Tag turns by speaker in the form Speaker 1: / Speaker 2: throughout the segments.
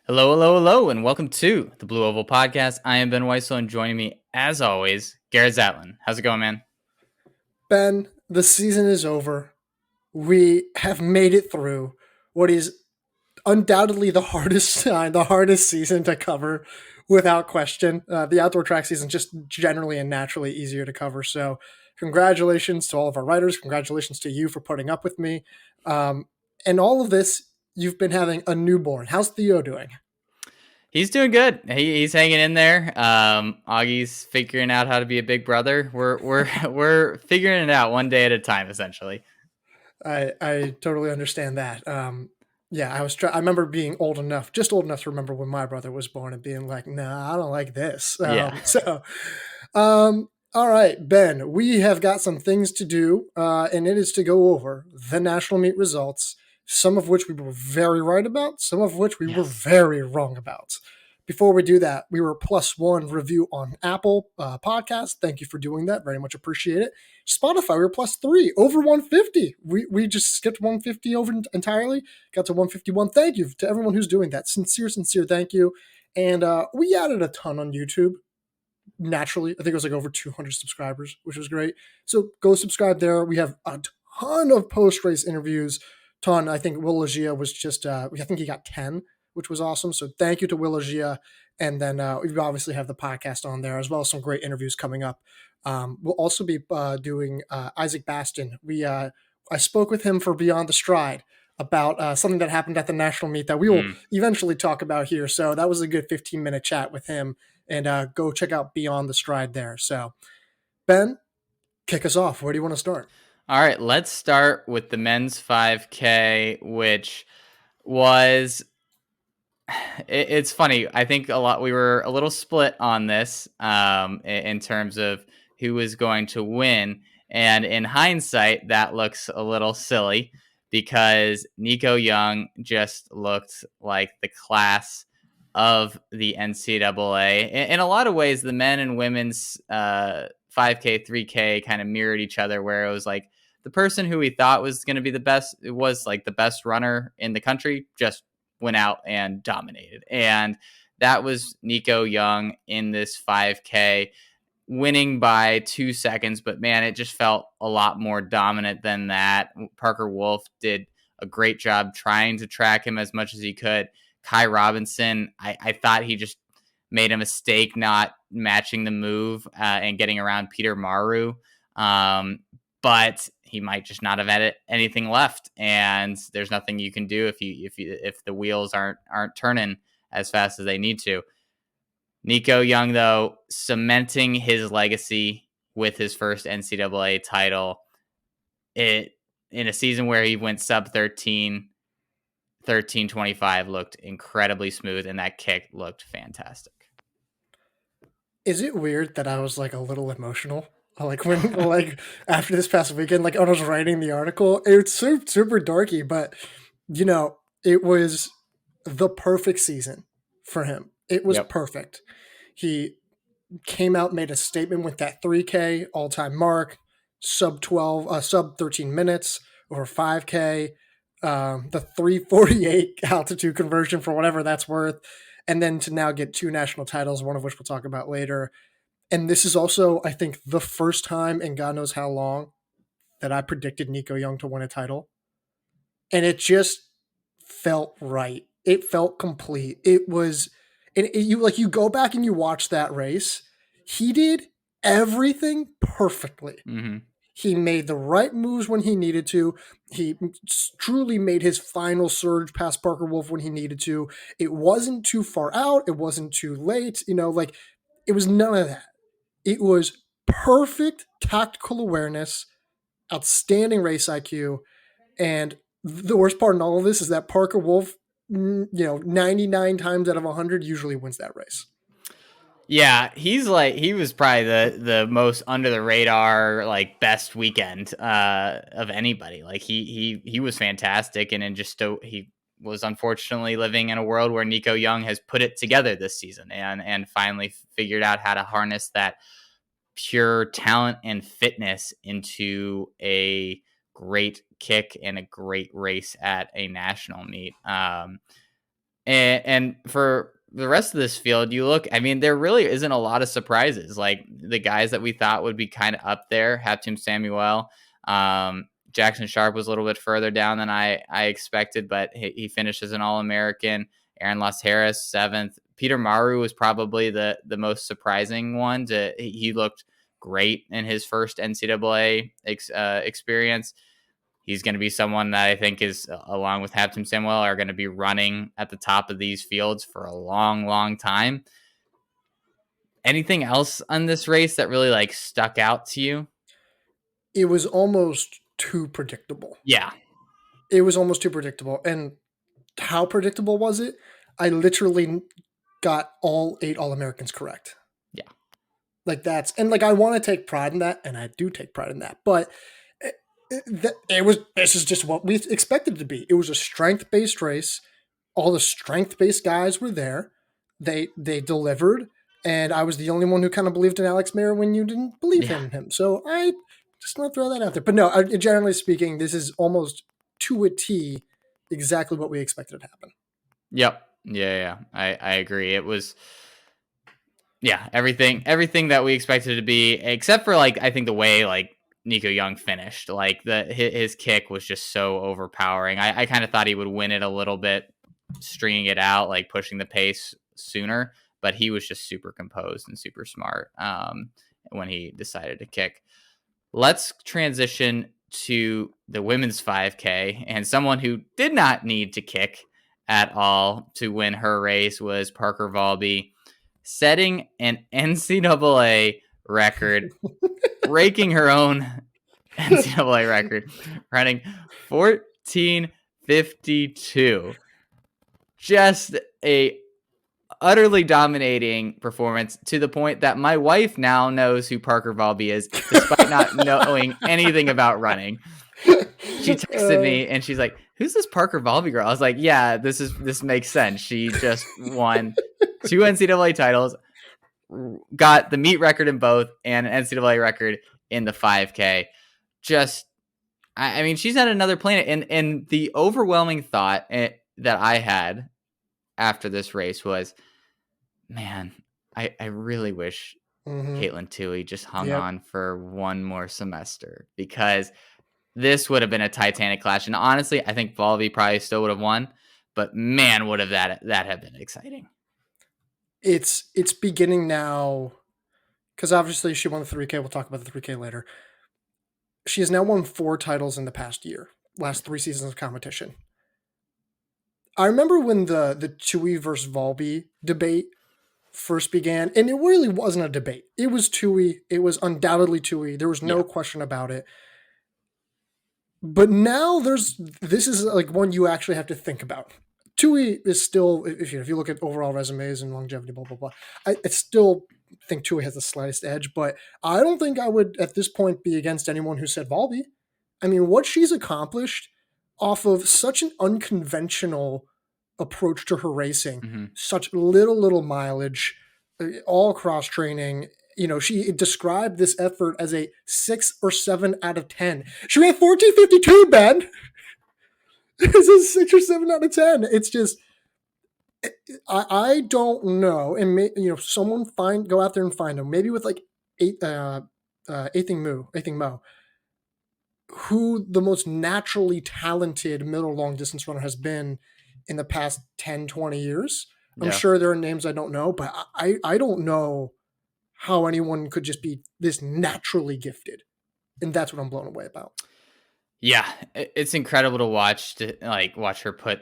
Speaker 1: Hello, hello, hello, and welcome to the Blue Oval Podcast. I am Ben Weissel, and joining me, as always, Garrett Zatlin. How's it going, man?
Speaker 2: Ben, the season is over. We have made it through what is undoubtedly the hardest season to cover, without question. The outdoor track season just generally and naturally easier to cover. So, congratulations to all of our writers. Congratulations to you for putting up with me. Um, and all of this, you've been having a newborn. How's Theo doing?
Speaker 1: He's doing good. He's hanging in there. Augie's figuring out how to be a big brother. We're we're figuring it out one day at a time, essentially.
Speaker 2: I totally understand that. Yeah, I remember being just old enough to remember when my brother was born and being like, "Nah, I don't like this."
Speaker 1: Yeah.
Speaker 2: All right, Ben, we have got some things to do, and it is to go over the national meet results, some of which we were very right about, some of which we were
Speaker 1: Yes.
Speaker 2: very wrong about. Before we do that, we were +1 review on Apple Podcast. Thank you for doing that. Very much appreciate it. Spotify, we were +3, over 150. We just skipped 150 over entirely, got to 151. Thank you to everyone who's doing that. Sincere thank you. And we added a ton on YouTube. Naturally, I think it was like over 200 subscribers, which was great. So go subscribe there. We have a ton of post race interviews. Ton. I think Will Legia was just. I think he got 10, which was awesome. So thank you to Will Legia. And then we obviously have the podcast on there as well as some great interviews coming up. We'll also be doing Isaac Baston. I spoke with him for Beyond the Stride about something that happened at the national meet that we will
Speaker 1: Mm.
Speaker 2: eventually talk about here. So that was a good 15-minute chat with him, and go check out Beyond the Stride there. So, Ben, kick us off. Where do you want to start?
Speaker 1: All right. Let's start with the men's 5K, which was it's funny. I think we were a little split on this in terms of who was going to win. And in hindsight, that looks a little silly because Nico Young just looked like the class of the NCAA. In a lot of ways, the men and women's 5K, 3K kind of mirrored each other, where it was like the person who we thought was going to be the best, it was like the best runner in the country, just went out and dominated. And that was Nico Young in this 5K, winning by 2 seconds. But man, it just felt a lot more dominant than that. Parker Wolf did a great job trying to track him as much as he could. Kai Robinson, I thought he just made a mistake not matching the move and getting around Peter Maru. But he might just not have had anything left, and there's nothing you can do if the wheels aren't turning as fast as they need to. Nico Young, though, cementing his legacy with his first NCAA title. It in a season where he went sub 13:25, looked incredibly smooth, and that kick looked fantastic.
Speaker 2: Is it weird that I was like a little emotional? Like when, like after this past weekend, like when I was writing the article, it's super darky, but it was the perfect season for him. It was
Speaker 1: Yep.
Speaker 2: perfect. He came out, made a statement with that 3K all time mark, sub 13 minutes over 5K, the 348 altitude conversion for whatever that's worth, and then to now get two national titles, one of which we'll talk about later. And this is also, I think, the first time in God knows how long that I predicted Nico Young to win a title. And it just felt right. It felt complete. It was, you go back and you watch that race. He did everything perfectly.
Speaker 1: Mm-hmm.
Speaker 2: He made the right moves when he needed to. He truly made his final surge past Parker Wolf when he needed to. It wasn't too far out. It wasn't too late. It was none of that. It was perfect tactical awareness, outstanding race IQ, and the worst part in all of this is that Parker Wolf, 99 times out of 100 usually wins that race.
Speaker 1: Yeah, he was probably the most under the radar, like, best weekend of anybody. Like he was fantastic, and he was unfortunately living in a world where Nico Young has put it together this season and finally figured out how to harness that pure talent and fitness into a great kick and a great race at a national meet. And for the rest of this field, you look, I mean, there really isn't a lot of surprises. Like the guys that we thought would be kind of up there, Hatem Samuel, Jackson Sharp was a little bit further down than I expected, but he finished as an All-American. Aaron Las Harris, 7th. Peter Maru was probably the most surprising one. He looked great in his first NCAA experience. He's going to be someone that I think is, along with Hatem Samuel, are going to be running at the top of these fields for a long, long time. Anything else on this race that really like stuck out to you?
Speaker 2: It was almost too predictable.
Speaker 1: Yeah.
Speaker 2: It was almost too predictable. And how predictable was it? I literally got all 8 All-Americans correct.
Speaker 1: Yeah.
Speaker 2: Like that's, and like I want to take pride in that, and I do take pride in that, but this is just what we expected it to be. It was a strength-based race. All the strength-based guys were there. They delivered, and I was the only one who kind of believed in Alex Mayer when you didn't believe in him. So I just want to throw that out there. But no, generally speaking, this is almost to a T exactly what we expected to happen.
Speaker 1: Yep. Yeah. I agree. It was, everything that we expected it to be, except for like, I think the way like Nico Young finished, like his kick was just so overpowering. I kind of thought he would win it a little bit, stringing it out, like pushing the pace sooner, but he was just super composed and super smart when he decided to kick. Let's transition to the women's 5K, and someone who did not need to kick at all to win her race was Parker Valby, setting an NCAA record, breaking her own NCAA record, running 14:52. Just a utterly dominating performance, to the point that my wife now knows who Parker Valby is, despite not knowing anything about running. She texted me and she's like, "Who's this Parker Valby girl?" I was like, "Yeah, this makes sense. She just won 2 NCAA titles, got the meet record in both, and an NCAA record in the 5K. Just, I mean, she's at another planet." And the overwhelming thought that I had after this race was, man, I really wish Caitlin Toohey just hung on for one more semester, because this would have been a Titanic clash. And honestly, I think Valby probably still would have won, but man, would have that have been exciting.
Speaker 2: It's beginning now, because obviously she won the 3K. We'll talk about the 3K later. She has now won 4 titles in the past year, last 3 seasons of competition. I remember when the Toohey versus Valby debate first began, and it really wasn't a debate. It was Toohey. It was undoubtedly Toohey. There was no question about it. But now this is like one you actually have to think about. Toohey is still, if you look at overall resumes and longevity, blah, blah, blah, I still think Toohey has the slightest edge, but I don't think I would at this point be against anyone who said Valby. I mean, what she's accomplished off of such an unconventional approach to her racing, such little mileage, all cross training. You know, she described this effort as a 6 or 7 out of 10. She ran 14:52, Ben. It's a 6 or 7 out of 10. It's just, I don't know. And someone go out there and find them. Maybe with like Athing Mo, who the most naturally talented middle long distance runner has been in the past 10, 20 years. I'm sure there are names I don't know, but I don't know how anyone could just be this naturally gifted. And that's what I'm blown away about.
Speaker 1: Yeah, it's incredible to watch her put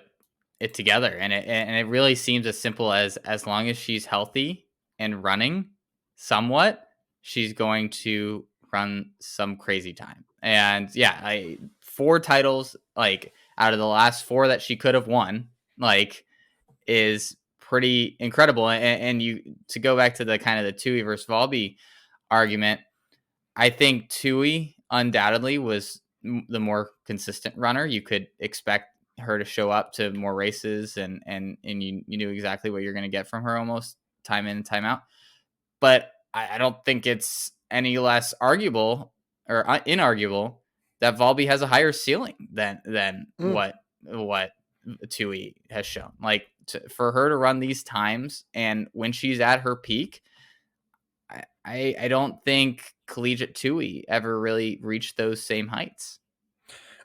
Speaker 1: it together. And it really seems as simple as long as she's healthy and running somewhat, she's going to run some crazy time. And 4 titles, like out of the last 4 that she could have won, like, is pretty incredible. And you, to go back to the kind of the Toohey versus Valby argument, I think Toohey undoubtedly was the more consistent runner. You could expect her to show up to more races, and you knew exactly what you're going to get from her almost time in and time out. But I don't think it's any less arguable or inarguable that Valby has a higher ceiling than what Toohey has shown. Like, for her to run these times, and when she's at her peak, I don't think collegiate Tui ever really reached those same heights.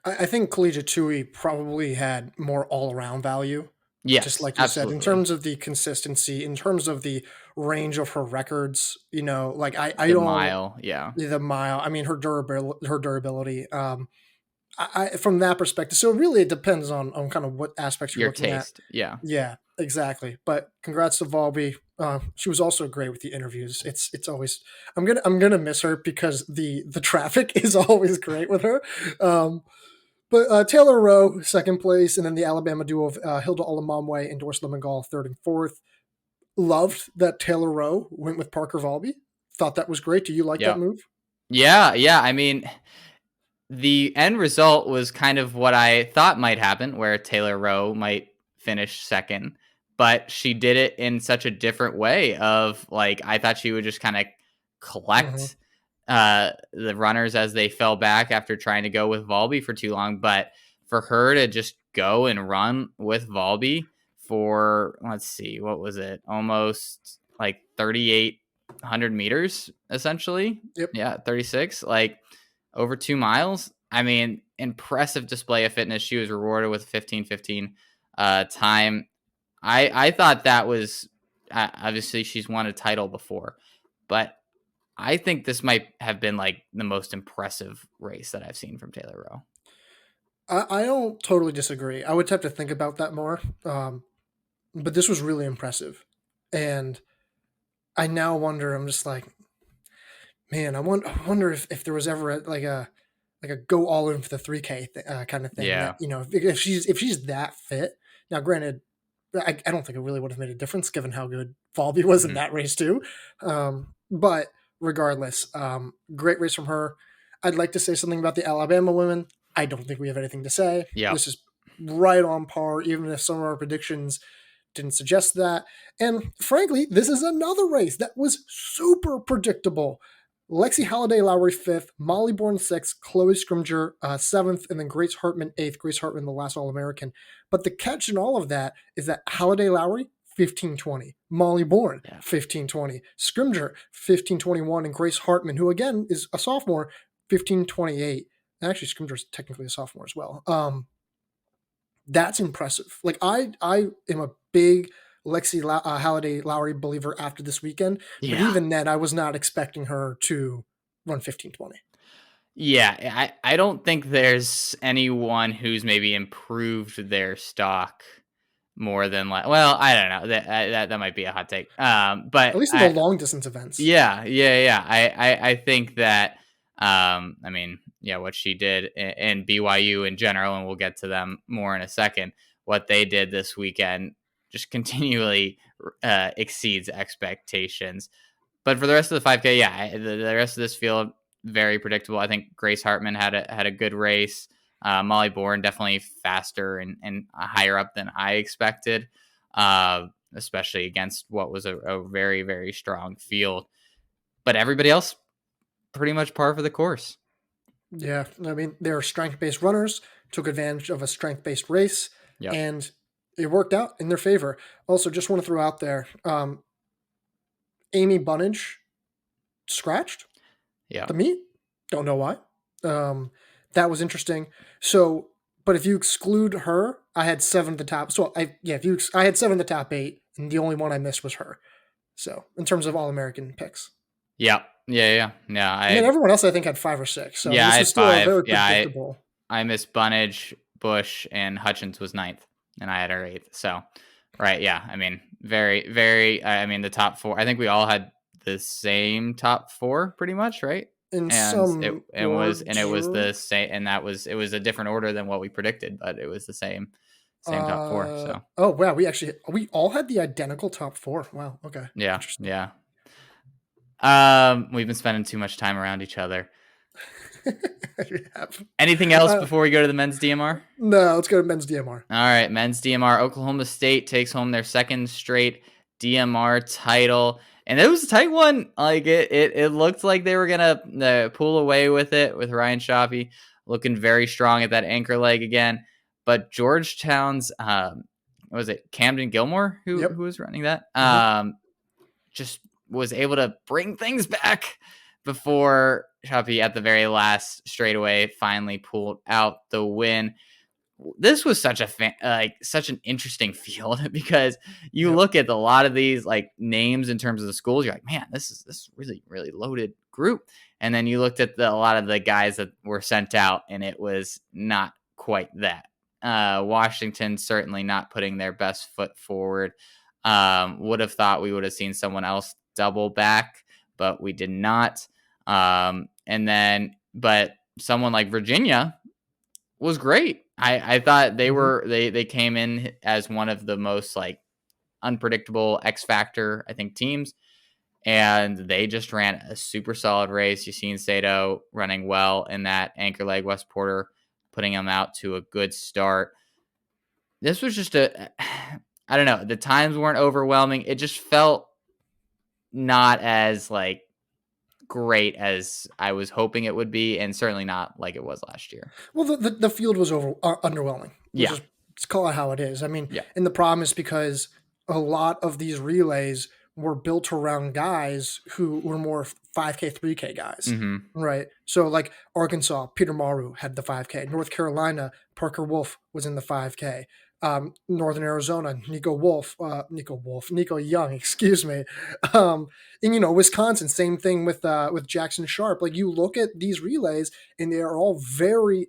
Speaker 2: I think collegiate Tui probably had more all around value. Just
Speaker 1: Yes,
Speaker 2: like you said, in
Speaker 1: absolutely.
Speaker 2: terms of the consistency, in terms of the range of her records, like I
Speaker 1: The
Speaker 2: don't
Speaker 1: mile, yeah.
Speaker 2: the mile. I mean, her durability. From that perspective, so really it depends on kind of what aspects you're
Speaker 1: Your
Speaker 2: looking at.
Speaker 1: taste, yeah.
Speaker 2: Yeah, exactly. But congrats to Valby. She was also great with the interviews. It's always I'm gonna miss her because the traffic is always great with her. Um, but Taylor Rowe, second place, and then the Alabama duo of Hilda Olamamwe and Doris Lemongal, third and fourth. Loved that Taylor Rowe went with Parker Valby. Thought that was great. Do you like that
Speaker 1: Yep.
Speaker 2: move?
Speaker 1: Yeah. I mean, the end result was kind of what I thought might happen, where Taylor Rowe might finish second, but she did it in such a different way. Of like, I thought she would just kind of
Speaker 2: Mm-hmm.
Speaker 1: collect the runners as they fell back after trying to go with Valby for too long, but for her to just go and run with Valby for, let's see, what was it, almost like 3,800 meters essentially.
Speaker 2: Yep.
Speaker 1: Yeah, 36, like over 2 miles. I mean, impressive display of fitness. She was rewarded with 15:15 time. I thought that was, obviously she's won a title before, but I think this might have been like the most impressive race that I've seen from Taylor Rowe.
Speaker 2: I don't totally disagree. I would have to think about that more. But this was really impressive, and I now wonder. I'm just like, man, I wonder if there was ever like a go all in for the 3K kind of thing. That
Speaker 1: Yeah.
Speaker 2: if she's that fit. Now, granted, I don't think it really would have made a difference given how good Valby was in
Speaker 1: Hmm.
Speaker 2: that race too. But regardless, great race from her. I'd like to say something about the Alabama women. I don't think we have anything to say.
Speaker 1: Yep.
Speaker 2: This is right on par, even if some of our predictions didn't suggest that. And frankly, this is another race that was super predictable. Lexi Halliday Lowry fifth, Molly Bourne sixth, Chloe Scrimger seventh, and then Grace Hartman eighth. Grace Hartman, the last All American. But the catch in all of that is that Halliday Lowry 15:20, Molly Bourne
Speaker 1: Yeah.
Speaker 2: 15:20, Scrimger 15:21, and Grace Hartman, who again is a sophomore, 15:28. And actually, Scrimger's technically a sophomore as well. That's impressive. Like I am a big Halliday Lowry believer after this weekend, but
Speaker 1: Yeah.
Speaker 2: even then, I was not expecting her to run 15:20.
Speaker 1: Yeah. I don't think there's anyone who's maybe improved their stock more than like, well, I don't know. That might be a hot take.
Speaker 2: At
Speaker 1: But
Speaker 2: least in the long distance events.
Speaker 1: yeah. I think that, I mean, yeah, what she did in BYU in general, and we'll get to them more in a second. What they did this weekend just continually exceeds expectations. But for the rest of the 5K, yeah, the rest of this field very predictable. I think Grace Hartman had a good race. Molly Bourne definitely faster and higher up than I expected, especially against what was a very, very strong field. But everybody else pretty much par for the course.
Speaker 2: Yeah, I mean, they're strength based runners, took advantage of a strength based race,
Speaker 1: Yep.
Speaker 2: and it worked out in their favor. Also, just want to throw out there Amy Bunnage scratched
Speaker 1: Yeah.
Speaker 2: the meet. Don't know why. Um, that was interesting. So, but if you exclude her, I had seven of the top. So I had seven of the top eight, and the only one I missed was her. So in terms of All American picks,
Speaker 1: Yeah. Yeah.
Speaker 2: and then everyone else I think had five or six. So
Speaker 1: I
Speaker 2: this
Speaker 1: had
Speaker 2: was still a
Speaker 1: five.
Speaker 2: very
Speaker 1: Yeah.
Speaker 2: predictable.
Speaker 1: I missed Bunnage, Bush, and Hutchins was ninth, and I had her eighth. So, right. Yeah. I mean, very, very, I mean, the top four, I think we all had the same top four pretty much, right?
Speaker 2: In
Speaker 1: And
Speaker 2: some
Speaker 1: it was
Speaker 2: order.
Speaker 1: the same, and it was a different order than what we predicted, but it was the same top four. So
Speaker 2: Oh wow, we all had the identical top four. Wow. Okay.
Speaker 1: yeah,
Speaker 2: Interesting.
Speaker 1: yeah. We've been spending too much time around each other.
Speaker 2: We have.
Speaker 1: Anything else before we go to the men's DMR?
Speaker 2: No, let's go to men's DMR.
Speaker 1: All right, men's DMR. Oklahoma State takes home their second straight DMR title, and it was a tight one. Like it looked like they were gonna pull away with it, with Ryan Shafi looking very strong at that anchor leg again. But Georgetown's was it Camden Gilmore who
Speaker 2: Yep.
Speaker 1: was running that?
Speaker 2: Mhm.
Speaker 1: Just was able to bring things back before Chappie at the very last straightaway finally pulled out the win. This was such such an interesting field because you
Speaker 2: Yep.
Speaker 1: look at a lot of these like names in terms of the schools, you're like, man, this is really loaded group. And then you looked at a lot of the guys that were sent out, and it was not quite that. Washington certainly not putting their best foot forward. Would have thought we would have seen someone else double back, but we did not. But someone like Virginia was great. I thought
Speaker 2: Mhm.
Speaker 1: they came in as one of the most like unpredictable X factor I think teams, and they just ran a super solid race. You seen Sato running well in that anchor leg. West Porter putting him out to a good start. This was just I don't know. The times weren't overwhelming. It just felt not as like great as I was hoping it would be, and certainly not like it was last year.
Speaker 2: Well, the field was underwhelming. Let's
Speaker 1: Yeah,
Speaker 2: just call it how it is. I mean,
Speaker 1: yeah.
Speaker 2: and the problem is because a lot of these relays were built around guys who were more 5K, 3K guys,
Speaker 1: Mm-hmm.
Speaker 2: right? So, like Arkansas, Peter Maru had the 5K. North Carolina, Parker Wolf was in the 5K. Northern Arizona, Nico Young, excuse me. Um, and Wisconsin, same thing with Jackson Sharp. Like you look at these relays, and they are all very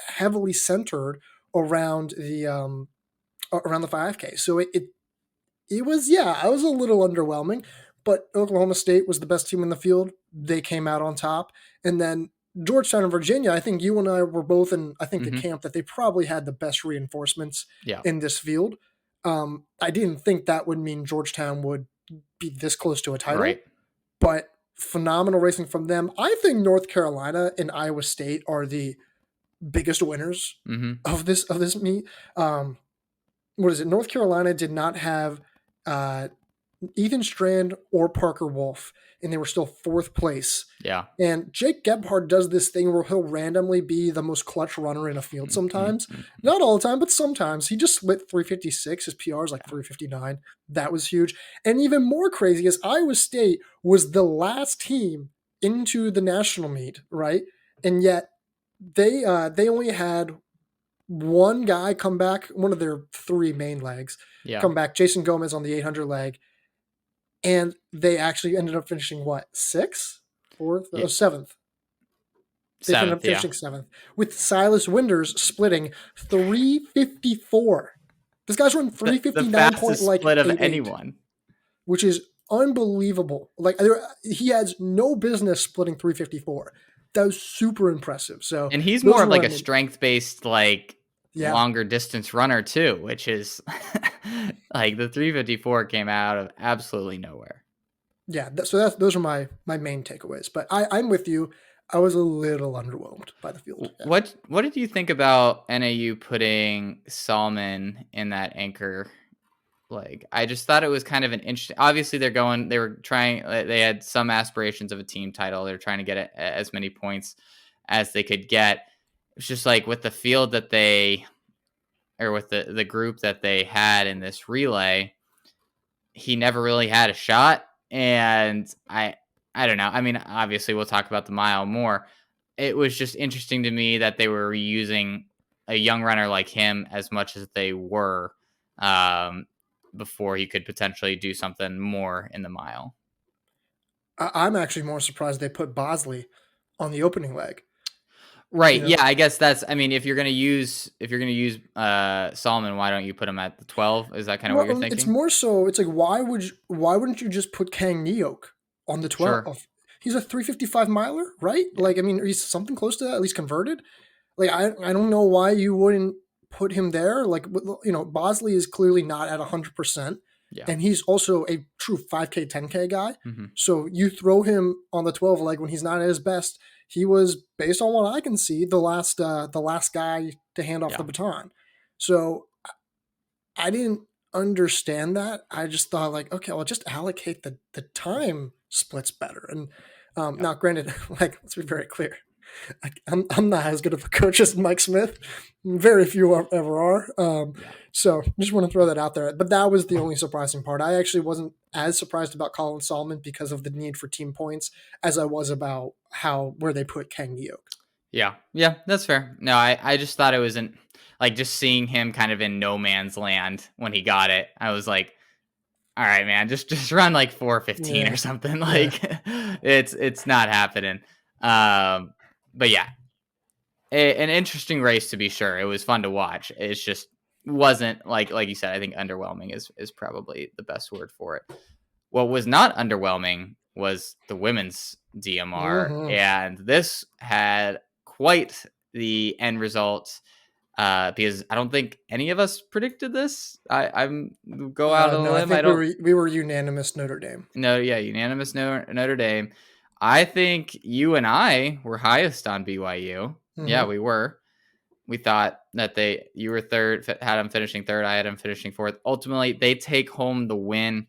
Speaker 2: heavily centered around the 5K. So it was, yeah, I was a little underwhelming, but Oklahoma State was the best team in the field. They came out on top, and then Georgetown and Virginia. I think you and I were both in, I think, the
Speaker 1: Mm-hmm.
Speaker 2: camp that they probably had the best reinforcements
Speaker 1: Yeah.
Speaker 2: in this field. I didn't think that would mean Georgetown would be this close to a title,
Speaker 1: Right.
Speaker 2: but phenomenal racing from them. I think North Carolina and Iowa State are the biggest winners
Speaker 1: Mm-hmm.
Speaker 2: of this meet. What is it? North Carolina did not have uh, Ethan Strand or Parker Wolf, and they were still fourth place.
Speaker 1: Yeah.
Speaker 2: And Jake Gebhardt does this thing where he'll randomly be the most clutch runner in a field sometimes. Not all the time, but sometimes. He just split 356. His PR is like 359. That was huge. And even more crazy is Iowa State was the last team into the national meet, right? And yet they only had one guy come back, one of their three main legs,
Speaker 1: Yeah.
Speaker 2: come back, Jason Gomez on the 800 leg, and they actually ended up finishing what, sixth, fourth,
Speaker 1: Yeah.
Speaker 2: seventh. They ended up
Speaker 1: Seventh. Yeah.
Speaker 2: finishing seventh with Silas Winders splitting 354. This guy's running
Speaker 1: The
Speaker 2: 359 point
Speaker 1: fastest
Speaker 2: like
Speaker 1: split of
Speaker 2: 88,
Speaker 1: anyone.
Speaker 2: which is unbelievable. Like he has no business splitting 354. That was super impressive. So
Speaker 1: And he's
Speaker 2: those
Speaker 1: more
Speaker 2: are
Speaker 1: of like
Speaker 2: my
Speaker 1: a
Speaker 2: main.
Speaker 1: strength based, like
Speaker 2: Yeah,
Speaker 1: longer distance runner too, which is like the 354 came out of absolutely nowhere.
Speaker 2: yeah. Those are my main takeaways. But I'm with you. I was a little underwhelmed by the field. Yeah.
Speaker 1: What did you think about NAU putting Salmon in that anchor? Like, I just thought it was kind of an interesting. Obviously, they were trying. They had some aspirations of a team title. They're trying to get as many points as they could get. It's just like with the field that they, or with the group that they had in this relay, he never really had a shot. And I don't know. I mean, obviously, we'll talk about the mile more. It was just interesting to me that they were using a young runner like him as much as they were. Um, Before he could potentially do something more in the mile.
Speaker 2: I'm actually more surprised they put Bosley on the opening leg. You
Speaker 1: Right.
Speaker 2: know,
Speaker 1: Yeah, I guess that's I mean, if you're gonna use Solomon, why don't you put him at the 12? Is that kind of what you're
Speaker 2: it's
Speaker 1: thinking?
Speaker 2: more so. It's like why wouldn't you just put Kang Neok on the
Speaker 1: Sure.
Speaker 2: 12? He's a 355 miler, right?
Speaker 1: Yeah.
Speaker 2: Like I mean, he's something close to that, at least converted. Like I don't know why you wouldn't put him there. Like Bosley is clearly not at 100%,
Speaker 1: Yeah.
Speaker 2: and he's also a true 5K 10K guy.
Speaker 1: Hmm.
Speaker 2: So you throw him on the 12 leg when he's not at his best. He was, based on what I can see, the last guy to hand off the
Speaker 1: Yeah.
Speaker 2: baton. So I didn't understand that. I just thought like, okay, well, just allocate the time splits better. And
Speaker 1: Yeah.
Speaker 2: now, granted, like let's be very clear, I'm not as good of a coach as Mike Smith. Very few ever are.
Speaker 1: Yeah.
Speaker 2: So just want to throw that out there. But that was the only surprising part. I actually wasn't as surprised about Colin Solomon because of the need for team points as I was about where they put Kang Yoke.
Speaker 1: Yeah. Yeah, that's fair. No, I just thought it wasn't like just seeing him kind of in no man's land when he got it. I was like, all right, man, just run like 4:15
Speaker 2: Yeah.
Speaker 1: or something.
Speaker 2: Yeah.
Speaker 1: Like it's not happening. But yeah, an interesting race to be sure. It was fun to watch. It's just wasn't like you said. I think underwhelming is probably the best word for it. What was not underwhelming was the women's DMR,
Speaker 2: Mm-hmm.
Speaker 1: and this had quite the end result. Because I don't think any of us predicted this. I'm go out on a
Speaker 2: No, I
Speaker 1: limb. I
Speaker 2: think
Speaker 1: don't.
Speaker 2: we were unanimous Notre Dame.
Speaker 1: No, yeah, unanimous Notre Dame. I think you and I were highest on BYU. Yeah,
Speaker 2: Mm-hmm.
Speaker 1: we were. We thought that you were third, had them finishing third. I had them finishing fourth. Ultimately, they take home the win.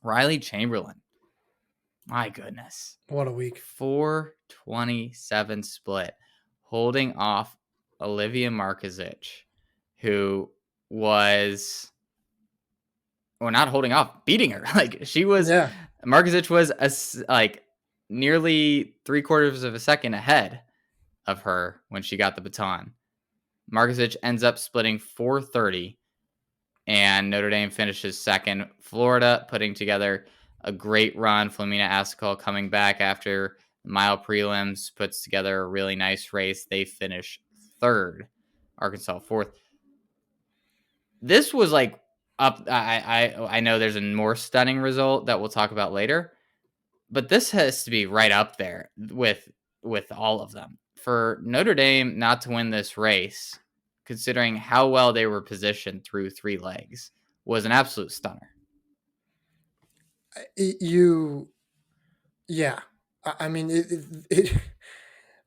Speaker 1: Riley Chamberlain. My goodness.
Speaker 2: What a week.
Speaker 1: 427 split, holding off Olivia Markovic, who was, or not holding off, beating her. Like she was,
Speaker 2: Yeah.
Speaker 1: Markovic was like nearly 3/4 of a second ahead of her when she got the baton. Markovic ends up splitting 430, and Notre Dame finishes second. Florida putting together a great run. Flamina Ascol coming back after mile prelims, puts together a really nice race. They finish third. Arkansas fourth. This was like up. I know there's a more stunning result that we'll talk about later, but this has to be right up there with all of them. For Notre Dame not to win this race, considering how well they were positioned through 3 legs, was an absolute stunner.
Speaker 2: Yeah. I mean,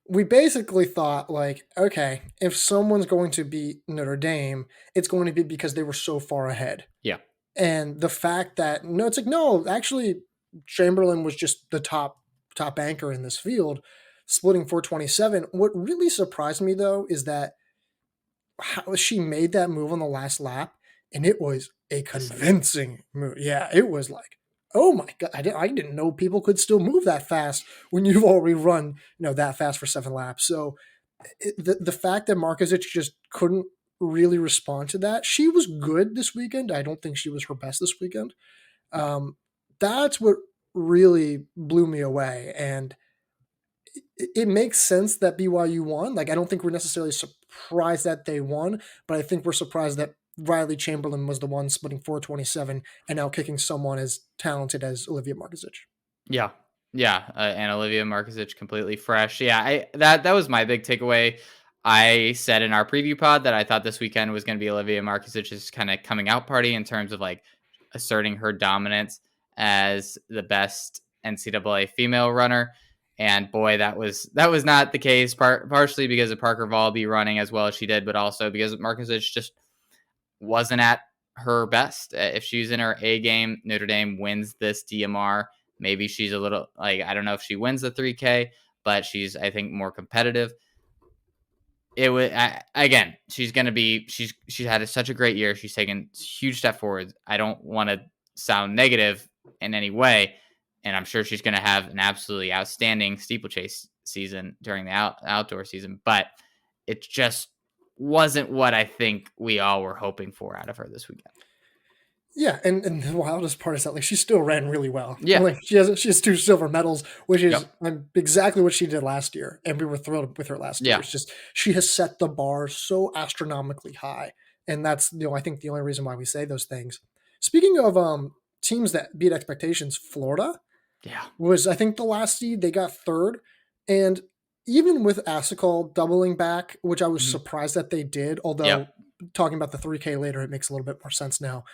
Speaker 2: we basically thought like, okay, if someone's going to beat Notre Dame, it's going to be because they were so far ahead.
Speaker 1: Yeah.
Speaker 2: And the fact that it's like, no, actually Chamberlain was just the top anchor in this field, splitting 427. What really surprised me though is that how she made that move on the last lap, and it was a convincing move. Yeah, it was like, oh my god, I didn't know people could still move that fast when you've already run that fast for 7 laps. So the fact that Markovic just couldn't really respond to that. She was good this weekend. I don't think she was her best this weekend. That's what really blew me away, and it makes sense that BYU won. Like, I don't think we're necessarily surprised that they won, but I think we're surprised that Riley Chamberlain was the one splitting 427 and now kicking someone as talented as Olivia Markovic.
Speaker 1: Yeah. Yeah. And Olivia Markovic completely fresh. Yeah. That was my big takeaway. I said in our preview pod that I thought this weekend was going to be Olivia Markovic's kind of coming out party in terms of like asserting her dominance as the best NCAA female runner. And boy, that was not the case, partially because of Parker Valby running as well as she did, but also because Markovic just wasn't at her best. If she's in her A game, Notre Dame wins this DMR. Maybe she's a little like, I don't know if she wins the 3K, but she's, I think, more competitive. It was again, she's had such a great year. She's taken a huge step forward. I don't want to sound negative in any way, and I'm sure she's going to have an absolutely outstanding steeplechase season during the outdoor season, but it just wasn't what I think we all were hoping for out of her this weekend.
Speaker 2: Yeah, and the wildest part is that like she still ran really well.
Speaker 1: Yeah,
Speaker 2: like she has 2 silver medals, which is
Speaker 1: Yep.
Speaker 2: exactly what she did last year, and we were thrilled with her last year.
Speaker 1: Yeah.
Speaker 2: It's just she has set the bar so astronomically high, and that's I think the only reason why we say those things. Speaking of teams that beat expectations, Florida
Speaker 1: Yeah.
Speaker 2: was, I think, the last seed. They got third, and even with Asicol doubling back, which I was
Speaker 1: Mhm.
Speaker 2: surprised that they did, although
Speaker 1: Yep.
Speaker 2: talking about the 3K later, it makes a little bit more sense now.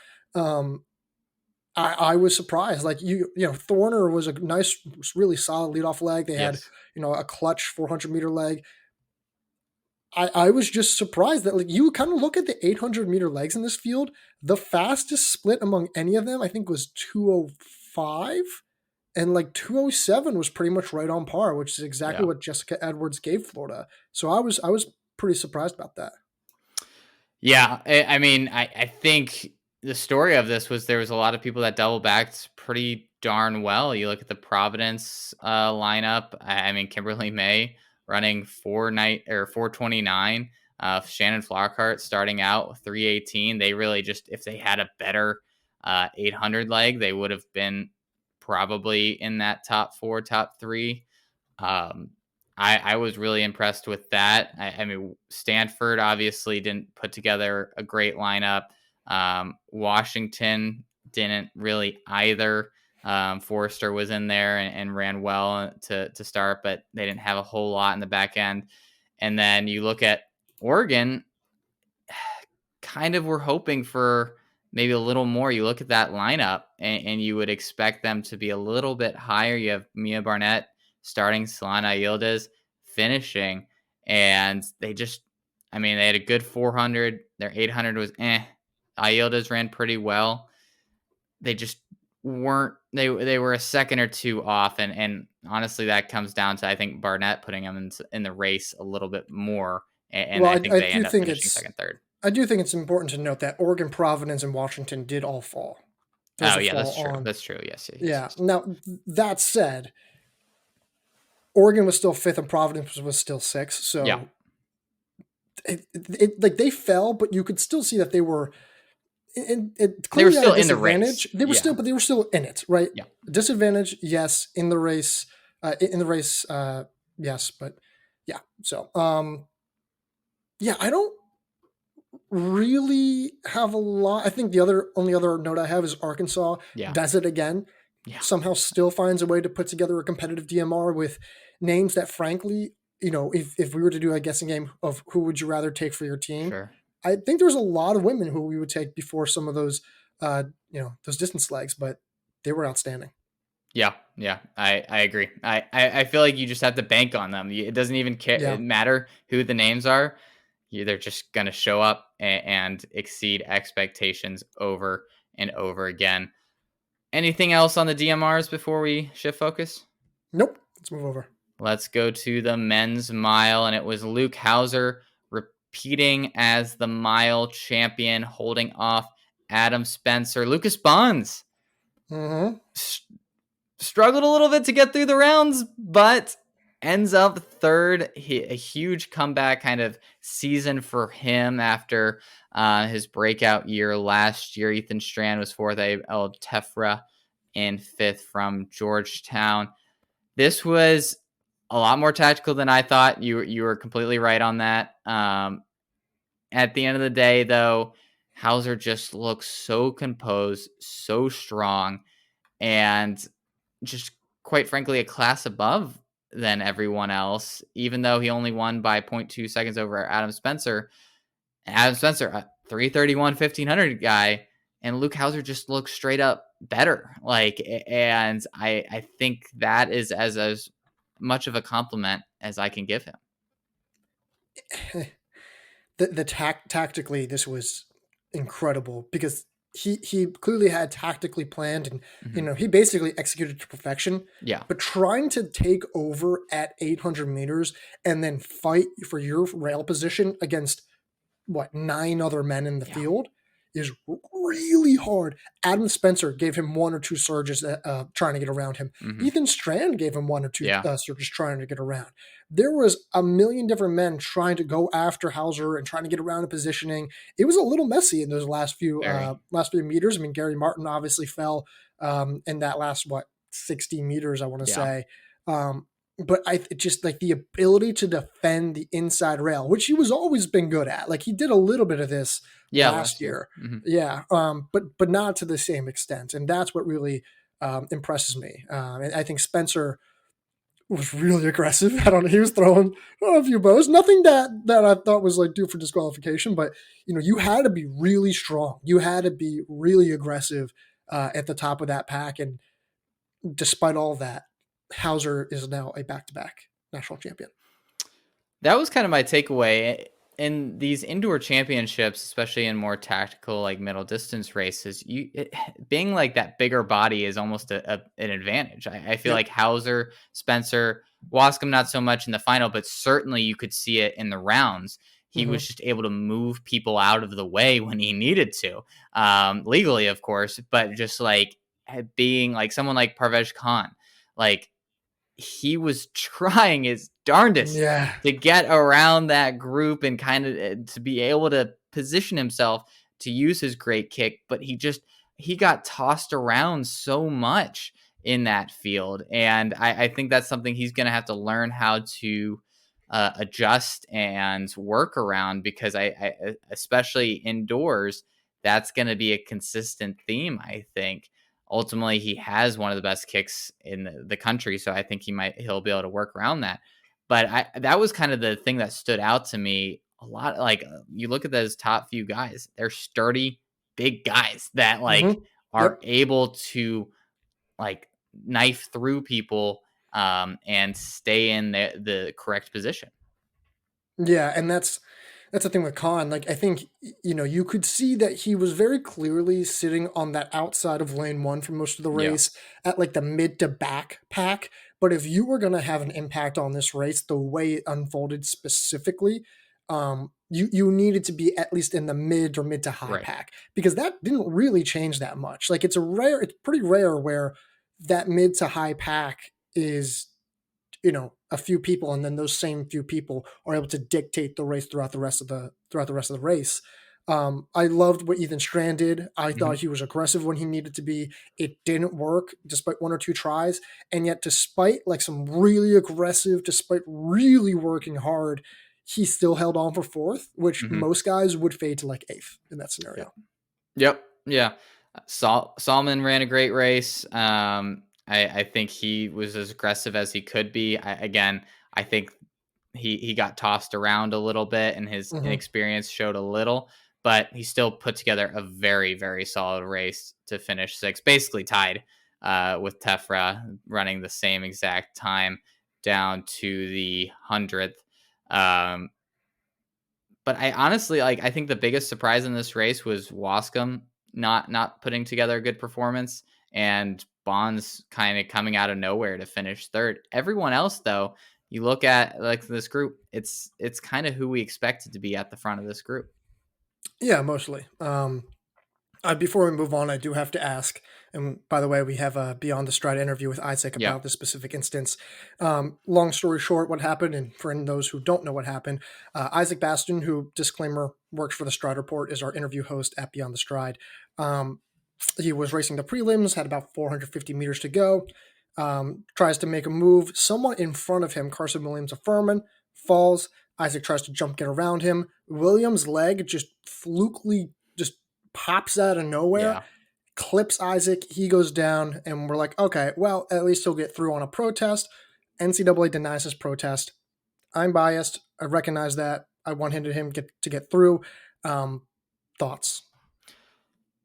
Speaker 2: I was surprised. Like Thorner was a nice, really solid leadoff leg. They had
Speaker 1: Yes.
Speaker 2: a clutch 400-meter leg. I was just surprised that like you kind of look at the 800-meter legs in this field. The fastest split among any of them, I think, was 205, and like 207 was pretty much right on par, which is exactly
Speaker 1: Yeah.
Speaker 2: what Jessica Edwards gave Florida. So I was pretty surprised about that.
Speaker 1: Yeah, I mean, I think the story of this was there was a lot of people that double backed pretty darn well. You look at the Providence lineup. I mean, Kimberly May running 429. Shannon Flockhart starting out 318. They really just, if they had a better 800 leg, they would have been probably in that top four, top three. Um, I was really impressed with that. I mean, Stanford obviously didn't put together a great lineup. Washington didn't really either. Forrester was in there and ran well to start, but they didn't have a whole lot in the back end. And then you look at Oregon, kind of were hoping for maybe a little more. You look at that lineup and you would expect them to be a little bit higher. You have Mia Barnett starting, Solana Yildiz finishing, and they just, I mean, they had a good 400. Their 800 was Yildiz ran pretty well. They just weren't, they were a second or two off. And honestly, that comes down to, I think, Barnett putting them in the race a little bit more. And
Speaker 2: Well,
Speaker 1: I think
Speaker 2: I
Speaker 1: they
Speaker 2: do
Speaker 1: end up
Speaker 2: think
Speaker 1: finishing
Speaker 2: it's
Speaker 1: second, third.
Speaker 2: I do think it's important to note that Oregon, Providence, and Washington did all fall. Those
Speaker 1: Oh
Speaker 2: will
Speaker 1: yeah,
Speaker 2: fall
Speaker 1: that's true.
Speaker 2: on.
Speaker 1: That's true. Yes, yes, yes,
Speaker 2: Yeah.
Speaker 1: yes.
Speaker 2: Now that said, Oregon was still fifth and Providence was still sixth.
Speaker 1: Yeah,
Speaker 2: So like they fell, but you could still see that they were it
Speaker 1: they were
Speaker 2: clearly at a
Speaker 1: still in the race.
Speaker 2: disadvantage. They were
Speaker 1: Yeah,
Speaker 2: still, but they were still in it, right?
Speaker 1: yeah,
Speaker 2: Disadvantage, yes, in the race, yes, but yeah. So, yeah, I don't really have a lot. I think the only other note I have is Arkansas
Speaker 1: yeah,
Speaker 2: does it again.
Speaker 1: yeah,
Speaker 2: Somehow still finds a way to put together a competitive DMR with names that, frankly, if we were to do a guessing game of who would you rather take for your team,
Speaker 1: sure.
Speaker 2: I think there's a lot of women who we would take before some of those, those distance legs, but they were outstanding.
Speaker 1: Yeah, yeah, I agree. I feel like you just have to bank on them. It doesn't even
Speaker 2: Yeah.
Speaker 1: matter who the names are. They're just gonna show up and exceed expectations over and over again. Anything else on the DMRs before we shift focus?
Speaker 2: Nope. Let's move over.
Speaker 1: Let's go to the men's mile, and it was Luke Hauser repeating as the mile champion, holding off Adam Spencer. Lucas Bonds
Speaker 2: Mm-hmm.
Speaker 1: struggled a little bit to get through the rounds, but ends up third. A huge comeback kind of season for him after his breakout year last year. Ethan Strand was fourth, El Tefra in fifth from Georgetown. This was a lot more tactical than I thought. You were completely right on that. At the end of the day, though, Hauser just looks so composed, so strong, and just quite frankly a class above than everyone else. Even though he only won by 0.2 seconds over Adam Spencer. Adam Spencer, a 331 1500 guy, and Luke Hauser just looks straight up better. And I think that is as much of a compliment as I can give him.
Speaker 2: The tactically, this was incredible because he clearly had tactically planned, and
Speaker 1: Mm-hmm.
Speaker 2: he basically executed to perfection.
Speaker 1: Yeah.
Speaker 2: But trying to take over at 800 meters and then fight for your rail position against what 9 other men in the
Speaker 1: Yeah.
Speaker 2: field is really hard. Adam Spencer gave him 1 or 2 surges trying to get around him.
Speaker 1: Mm-hmm.
Speaker 2: Ethan Strand gave him 1 or 2
Speaker 1: Yeah.
Speaker 2: surges trying to get around. There was a million different men trying to go after Hauser and trying to get around in positioning. It was a little messy in those last few meters. I mean, Gary Martin obviously fell in that last 60 meters, I want to say. But I just like the ability to defend the inside rail, which he was always been good at. Like he did a little bit of this last year.
Speaker 1: Mm-hmm.
Speaker 2: Yeah. But not to the same extent. And that's what really impresses me. And I think Spencer was really aggressive. I don't know. He was throwing a few bows, nothing that I thought was like due for disqualification, but you had to be really strong. You had to be really aggressive at the top of that pack. And despite all that, Hauser is now a back-to-back national champion.
Speaker 1: That was kind of my takeaway. in these indoor championships, especially in more tactical, like middle distance races, being like that bigger body is almost an advantage. I feel
Speaker 2: Yep.
Speaker 1: like Hauser, Spencer, Wascom, not so much in the final, but certainly you could see it in the rounds. He
Speaker 2: Hmm.
Speaker 1: was just able to move people out of the way when he needed to, legally, of course, but just like being like someone like Parvez Khan, like he was trying his darndest
Speaker 2: Yeah.
Speaker 1: to get around that group and kind of to be able to position himself to use his great kick, but he got tossed around so much in that field, and I think that's something he's going to have to learn how to adjust and work around, because I especially indoors, that's going to be a consistent theme. I think ultimately he has one of the best kicks in the country, so I think he'll be able to work around that. But that was kind of the thing that stood out to me a lot. Like you look at those top few guys, they're sturdy, big guys that like
Speaker 2: Hmm.
Speaker 1: are
Speaker 2: Yep.
Speaker 1: able to like knife through people, and stay in the correct position.
Speaker 2: Yeah, and that's the thing with Khan. Like, I think you could see that he was very clearly sitting on that outside of lane one for most of the
Speaker 1: Yeah,
Speaker 2: race at like the mid to back pack. But if you were going to have an impact on this race, the way it unfolded specifically, you needed to be at least in the mid or mid to high
Speaker 1: right.
Speaker 2: pack, because that didn't really change that much. Like, it's pretty rare where that mid to high pack is a few people, and then those same few people are able to dictate the race throughout the rest of the race. I loved what Ethan Strand did. I
Speaker 1: Hmm.
Speaker 2: thought he was aggressive when he needed to be. It didn't work despite one or two tries, and yet despite like some really aggressive, despite really working hard, he still held on for fourth, which
Speaker 1: Hmm.
Speaker 2: most guys would fade to like eighth in that scenario.
Speaker 1: Yep. Yeah. Salman ran a great race. I think he was as aggressive as he could be. I think he got tossed around a little bit and his
Speaker 2: Hmm.
Speaker 1: inexperience showed a little, but he still put together a very, very solid race to finish sixth, basically tied with Tefra running the same exact time down to the 100th. Um, but I honestly like I think the biggest surprise in this race was Wascom not putting together a good performance, and Bonds kind of coming out of nowhere to finish third. Everyone else though, you look at like this group, it's kind of who we expected to be at the front of this group.
Speaker 2: Yeah, mostly. Before we move on, I do have to ask. And by the way, we have a Beyond the Stride interview with Isaac
Speaker 1: Yeah.
Speaker 2: about this specific instance. Long story short, what happened, and for those who don't know what happened, Isaac Baston, who, disclaimer, works for the Stride Report, is our interview host at Beyond the Stride. Um, he was racing the prelims, had about 450 meters to go, tries to make a move. Someone in front of him, Carson Williams of Furman, falls. Isaac tries to jump, get around him. Williams' leg just flukily just pops out of nowhere,
Speaker 1: Yeah.
Speaker 2: clips Isaac. He goes down, and we're like, okay, well, at least he'll get through on a protest. NCAA denies his protest. I'm biased. I recognize that. I wanted him to get through. Um, Thoughts?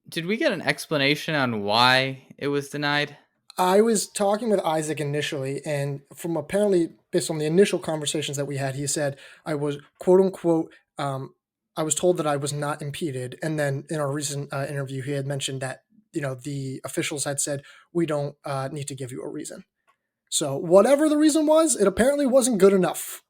Speaker 1: Did we get an explanation on why it was denied?
Speaker 2: I was talking with Isaac initially, and from apparently based on the initial conversations that we had, he said I was quote unquote. I was told that I was not impeded, and then in our recent interview, he had mentioned that the officials had said we don't need to give you a reason. So whatever the reason was, it apparently wasn't good enough.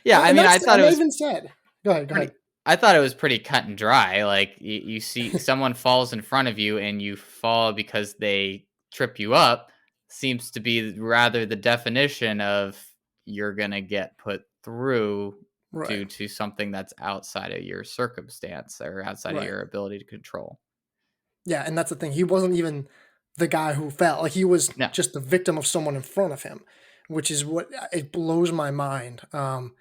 Speaker 1: Yeah, I
Speaker 2: And
Speaker 1: mean,
Speaker 2: that's and I even said, go ahead, go
Speaker 1: pretty
Speaker 2: ahead.
Speaker 1: I thought it was pretty cut and dry. Like you see someone falls in front of you and you fall because they trip you up, seems to be rather the definition of you're going to get put through
Speaker 2: Right,
Speaker 1: due to something that's outside of your circumstance or outside of
Speaker 2: right.
Speaker 1: your ability to control.
Speaker 2: Yeah, and that's the thing. He wasn't even the guy who fell. Like, he was
Speaker 1: No.
Speaker 2: just the victim of someone in front of him, which is what it blows my mind. And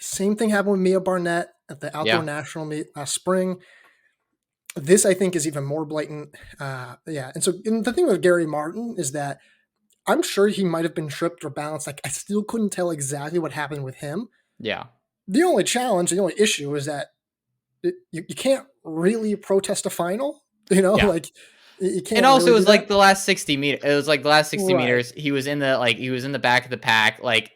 Speaker 2: same thing happened with Mia Barnett at the outdoor
Speaker 1: Yeah.
Speaker 2: national meet last spring. This, I think, is even more blatant. Yeah, and the thing with Gary Martin is that I'm sure he might have been tripped or balanced. Like, I still couldn't tell exactly what happened with him.
Speaker 1: Yeah.
Speaker 2: The only challenge, the only issue is that you can't really protest a final.
Speaker 1: Yeah.
Speaker 2: Like, you
Speaker 1: And
Speaker 2: can't
Speaker 1: also
Speaker 2: really
Speaker 1: it
Speaker 2: do
Speaker 1: was
Speaker 2: that.
Speaker 1: like the last 60 meters. It was like the last 60
Speaker 2: Right.
Speaker 1: meters. He was in the back of the pack. Like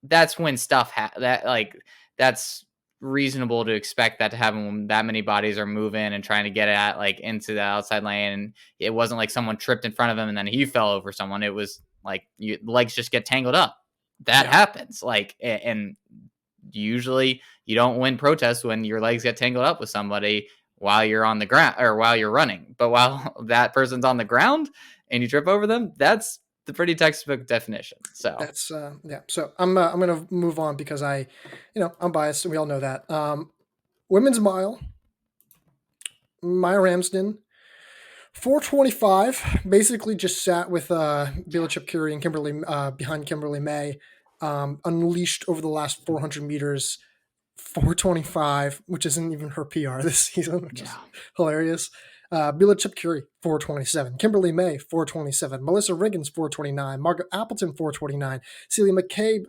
Speaker 1: that's when stuff that like that's reasonable to expect that to happen when that many bodies are moving and trying to get at like into the outside lane. And it wasn't like someone tripped in front of him and then he fell over someone. It was like legs just get tangled up. That happens. Like, and usually you don't win protests when your legs get tangled up with somebody while you're on the ground or while you're running. But while that person's on the ground and you trip over them, that's the pretty textbook definition. So
Speaker 2: that's So I'm gonna move on because I'm biased. We all know that. Women's mile, Maia Ramsden, 425. Basically, just sat with Bila Curie and Kimberly behind Kimberly May. Unleashed over the last 400 meters, 425, which isn't even her PR this season, which is hilarious. Bila Curie, 427. Kimberly May, 427. Melissa Riggins, 429. Margaret Appleton, 429. Celia McCabe,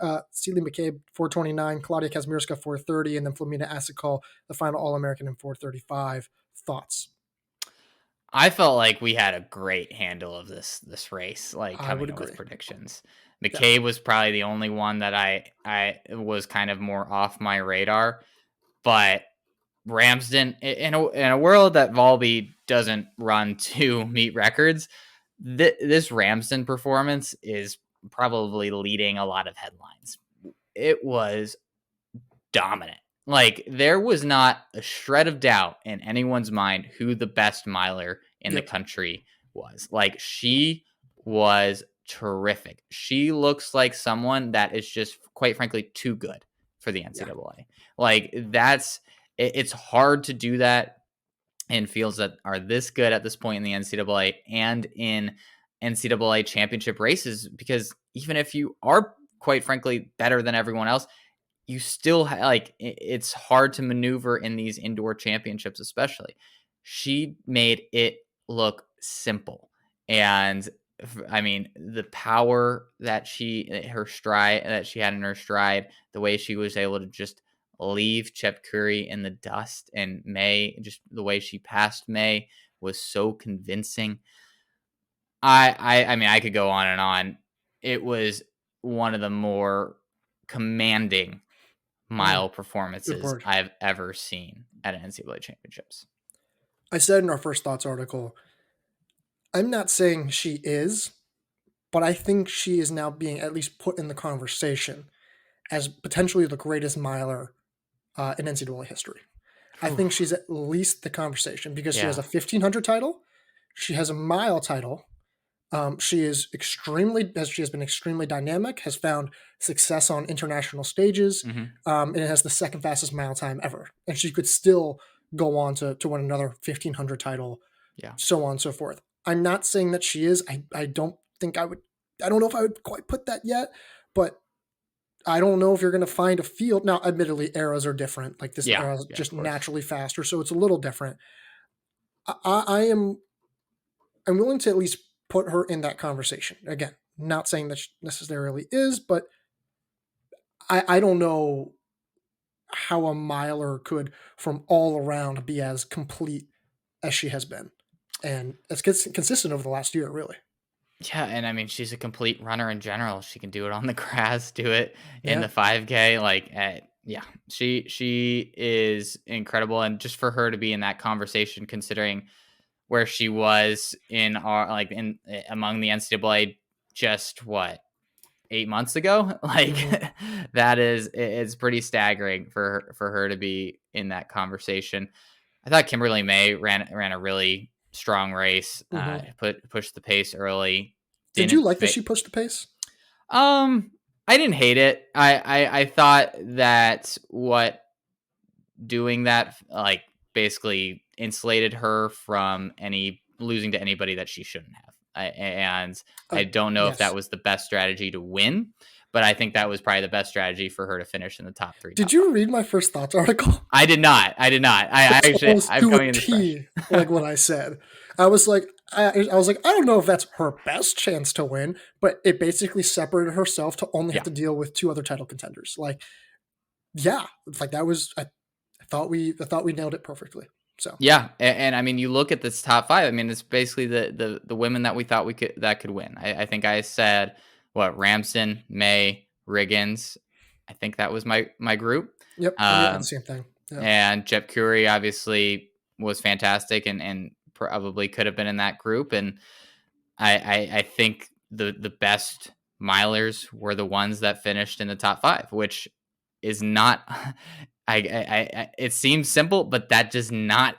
Speaker 2: 429. Claudia Kazmierska, 430. And then Flamina Asikal, the final All-American, in 435. Thoughts?
Speaker 1: I felt like we had a great handle of this race, like coming up with predictions. McCabe was probably the only one that I was kind of more off my radar, but Ramsden, in a world that Valby doesn't run to meet records, this Ramsden performance is probably leading a lot of headlines. It was dominant. Like, there was not a shred of doubt in anyone's mind who the best miler in the country was. Like, she was terrific. She looks like someone that is just, quite frankly, too good for the NCAA. Like, it's hard to do that in fields that are this good at this point in the NCAA and in NCAA championship races, because even if you are, quite frankly, better than everyone else, you still like, it's hard to maneuver in these indoor championships, especially. She made it look simple. And I mean, the power that she had in her stride, the way she was able to just leave Chep Curry in the dust, and May, just the way she passed May was so convincing. I mean, I could go on and on. It was one of the more commanding mile performances I've ever seen at an NCAA championships.
Speaker 2: I said in our first thoughts article, I'm not saying she is, but I think she is now being at least put in the conversation as potentially the greatest miler in NCAA history. I think she's at least the conversation because she has a 1500 title. She has a mile title. She has been extremely dynamic, has found success on international stages, and it has the second fastest mile time ever. And she could still go on to win another 1500 title, so on and so forth. I'm not saying that she is. I don't think I would. I don't know if I would quite put that yet, but I don't know if you're going to find a field. Now, admittedly, eras are different. Like, this era is just naturally faster, so it's a little different. I'm willing to at least put her in that conversation. Again, not saying that she necessarily is, but I don't know how a miler could, from all around, be as complete as she has been. And it's consistent over the last year, really.
Speaker 1: Yeah, and I mean, she's a complete runner in general. She can do it on the grass, do it in the 5K. Like, she is incredible. And just for her to be in that conversation, considering where she was in among the NCAA just 8 months ago, like it's pretty staggering for her to be in that conversation. I thought Kimberly May ran a really strong race, pushed the pace early.
Speaker 2: Did you like that she pushed the pace?
Speaker 1: I didn't hate it. I thought that doing that, like, basically insulated her from losing to anybody that she shouldn't have. I don't know if that was the best strategy to win, but I think that was probably the best strategy for her to finish in the top 3.
Speaker 2: Did you read my first thoughts article?
Speaker 1: I did not. I actually, I'm coming in
Speaker 2: fresh. Like what I said. I was like, I don't know if that's her best chance to win, but it basically separated herself to only have to deal with 2 other title contenders. Like, like that was, I thought we nailed it perfectly. So
Speaker 1: and I mean, you look at this top 5. I mean, it's basically the women that we thought that could win. I think I said Ramsden, May, Riggins. I think that was my group.
Speaker 2: Yep, we had the same thing. Yeah.
Speaker 1: And Jep Curie obviously was fantastic and probably could have been in that group. And I think the best milers were the ones that finished in the top 5, which is not. It seems simple, but that does not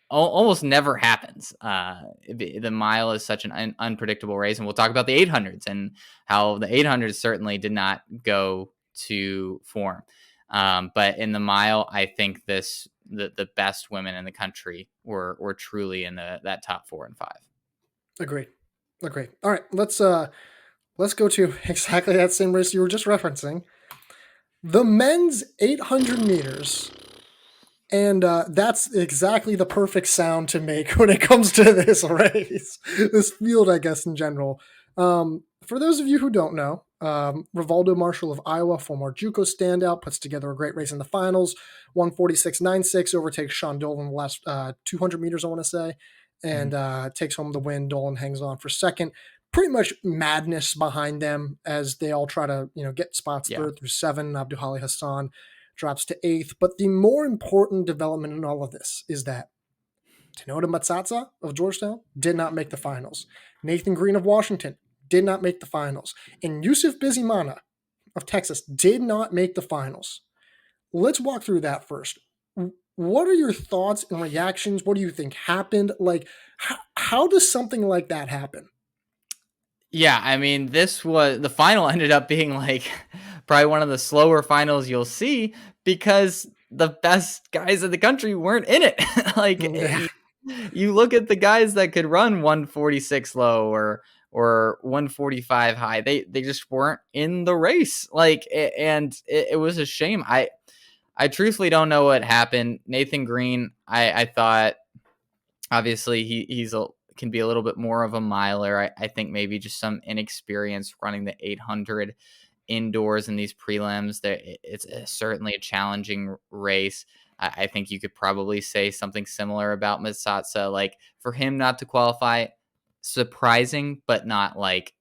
Speaker 1: almost never happens. The mile is such an unpredictable race, and we'll talk about the 800s and how the 800s certainly did not go to form. But in the mile, I think the best women in the country were truly in that top 4 and 5.
Speaker 2: Agreed. All right, let's go to exactly that same race you were just referencing, the men's 800 meters. And that's exactly the perfect sound to make when it comes to this race, this field, I guess, in general. For those of you who don't know, Rivaldo Marshall of Iowa, former JUCO standout, puts together a great race in the finals. 146.96, overtakes Sean Dolan in the last 200 meters, I want to say, and takes home the win. Dolan hangs on for second. Pretty much madness behind them as they all try to get spots third through 7. Abduhali Hassan drops to 8th. But the more important development in all of this is that Tenoda Matsatsa of Georgetown did not make the finals. Nathan Green of Washington did not make the finals. And Yusuf Bizimana of Texas did not make the finals. Let's walk through that first. What are your thoughts and reactions? What do you think happened? Like, how does something like that happen?
Speaker 1: Yeah, I mean, the final ended up being like probably one of the slower finals you'll see because the best guys in the country weren't in it. Like you look at the guys that could run 146 low or 145 high, they just weren't in the race. Like, and it was a shame. I truthfully don't know what happened. Nathan Green, I thought obviously he's can be a little bit more of a miler. I think maybe just some inexperience running the 800 indoors in these prelims. It's certainly a challenging race. I think you could probably say something similar about Matsatsa. Like, for him not to qualify, surprising, but not like,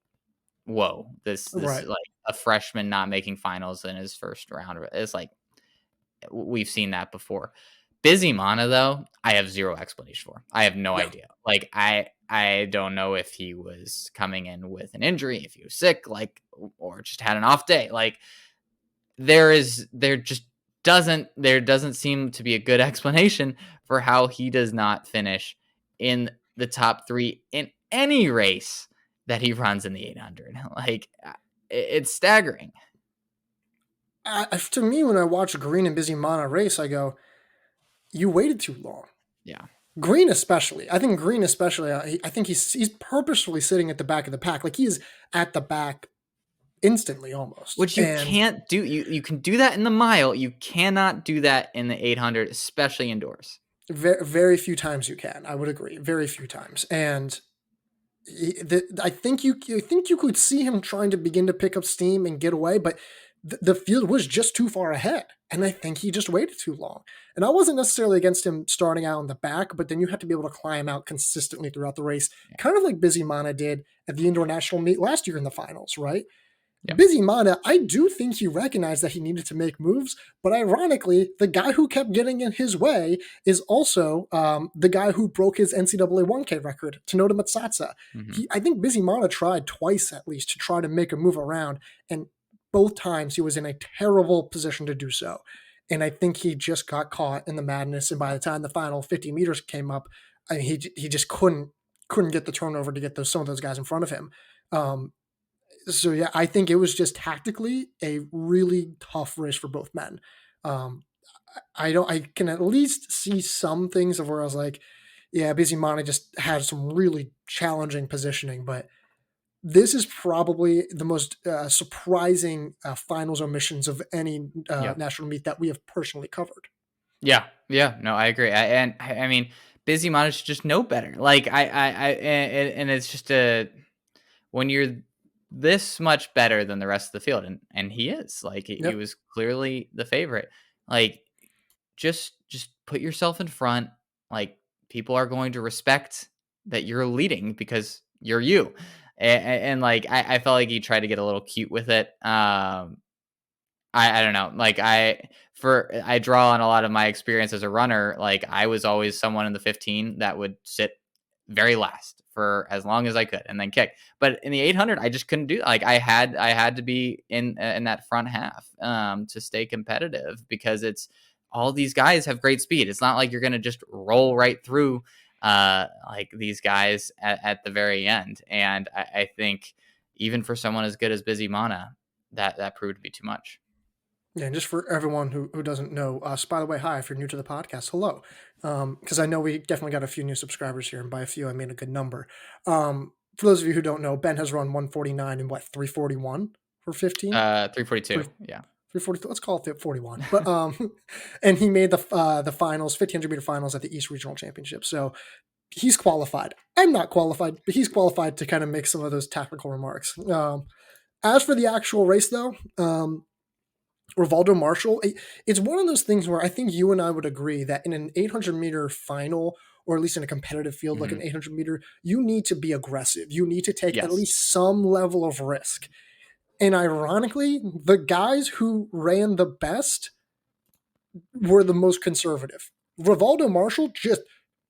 Speaker 1: whoa, this
Speaker 2: Right.
Speaker 1: like a freshman not making finals in his first round. It's like, we've seen that before. Busy Mana, though, I have zero explanation for. I have no idea. Like, I don't know if he was coming in with an injury, if he was sick, like, or just had an off day. Like, there doesn't seem to be a good explanation for how he does not finish in the top 3 in any race that he runs in the 800. Like, it's staggering.
Speaker 2: To me, when I watch Green and Bizimana race, I go, you waited too long.
Speaker 1: Yeah.
Speaker 2: Green especially. I think Green especially, I think he's purposefully sitting at the back of the pack. Like, he is at the back instantly almost.
Speaker 1: Which you can't do. You can do that in the mile. You cannot do that in the 800, especially indoors.
Speaker 2: Very, very few times you can. I would agree. Very few times. And I think you could see him trying to begin to pick up steam and get away, but the field was just too far ahead. And I think he just waited too long. And I wasn't necessarily against him starting out in the back, but then you have to be able to climb out consistently throughout the race, kind of like Bizimana did at the indoor national meet last year in the finals, right? Yeah. Bizimana, I do think he recognized that he needed to make moves, but ironically, the guy who kept getting in his way is also the guy who broke his NCAA 1K record, Tenoda Matsatsa. Mm-hmm. I think Bizimana tried twice at least to try to make a move around, and both times he was in a terrible position to do so. And I think he just got caught in the madness, and by the time the final 50 meters came up, he just couldn't get the turnover to get some of those guys in front of him. So yeah, I think it was just tactically a really tough race for both men. I can at least see some things of where I was like, yeah, Bizimana just had some really challenging positioning, but this is probably the most surprising finals omissions of any national meet that we have personally covered.
Speaker 1: Yeah, no, I agree. I mean, Bizimana should just know better. Like, and it's just when you're this much better than the rest of the field, and he is, like, he was clearly the favorite. Like, just put yourself in front. Like, people are going to respect that you're leading because you're you. And like, I felt like he tried to get a little cute with it. I don't know. Like, I draw on a lot of my experience as a runner. Like I was always someone in the 15 that would sit very last for as long as I could and then kick. But in the 800, I just couldn't do that. Like I had to be in that front half to stay competitive because it's all these guys have great speed. It's not like you're going to just roll right through like these guys at the very end. And I think even for someone as good as Busy Mana, that proved to be too much.
Speaker 2: Yeah, and just for everyone who doesn't know us, by the way, hi, if you're new to the podcast, hello. Because I know we definitely got a few new subscribers here, and by a few, I mean a good number. For those of you who don't know, Ben has run 149 and what, 341 for 15?
Speaker 1: 342. Yeah.
Speaker 2: 340, let's call it 41. But and he made the finals, 1500 meter finals at the East Regional Championship. So he's qualified. I'm not qualified, but he's qualified to kind of make some of those tactical remarks. As for the actual race, though, Rivaldo Marshall, it's one of those things where I think you and I would agree that in an 800 meter final, or at least in a competitive field like an 800 meter, you need to be aggressive. You need to take at least some level of risk. And ironically, the guys who ran the best were the most conservative. Rivaldo Marshall just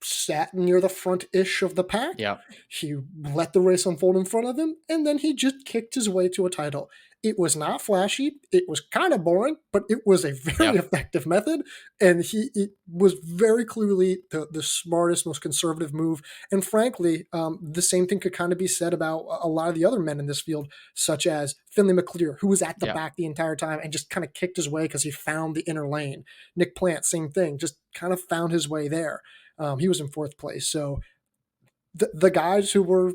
Speaker 2: sat near the front-ish of the pack.
Speaker 1: Yeah.
Speaker 2: He let the race unfold in front of him, and then he just kicked his way to a title. It was not flashy. It was kind of boring, but it was a very effective method, and it was very clearly the smartest, most conservative move. And frankly, the same thing could kind of be said about a lot of the other men in this field, such as Finley McClear, who was at the back the entire time and just kind of kicked his way because he found the inner lane. Nick Plant, same thing, just kind of found his way there. He was in fourth place. So the guys who were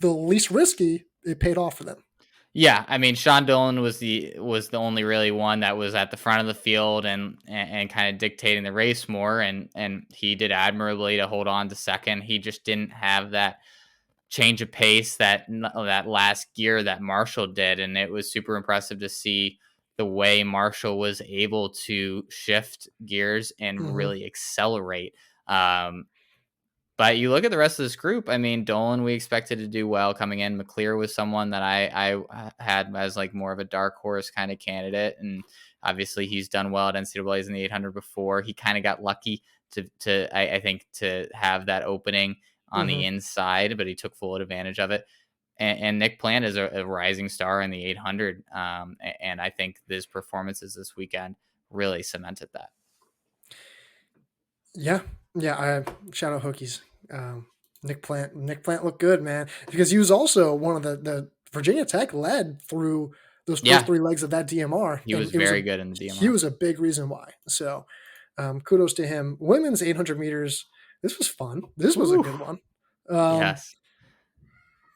Speaker 2: the least risky, it paid off for them.
Speaker 1: Yeah, I mean, Sean Dillon was the only really one that was at the front of the field and kind of dictating the race more, and he did admirably to hold on to second. He just didn't have that change of pace that last gear that Marshall did, and it was super impressive to see the way Marshall was able to shift gears and really accelerate. But you look at the rest of this group, I mean, Dolan, we expected to do well coming in. McClear was someone that I had as like more of a dark horse kind of candidate. And obviously he's done well at NCAAs in the 800 before. He kind of got lucky I think to have that opening on the inside, but he took full advantage of it. And Nick Plant is a rising star in the 800. And I think his performances this weekend really cemented that.
Speaker 2: Yeah. Shout out Hokies. Nick Plant looked good, man, because he was also one of the Virginia Tech led through those first three legs of that DMR.
Speaker 1: He was very good in the DMR.
Speaker 2: He was a big reason why. So kudos to him. Women's 800 meters. This was fun. This was a good one.
Speaker 1: Yes.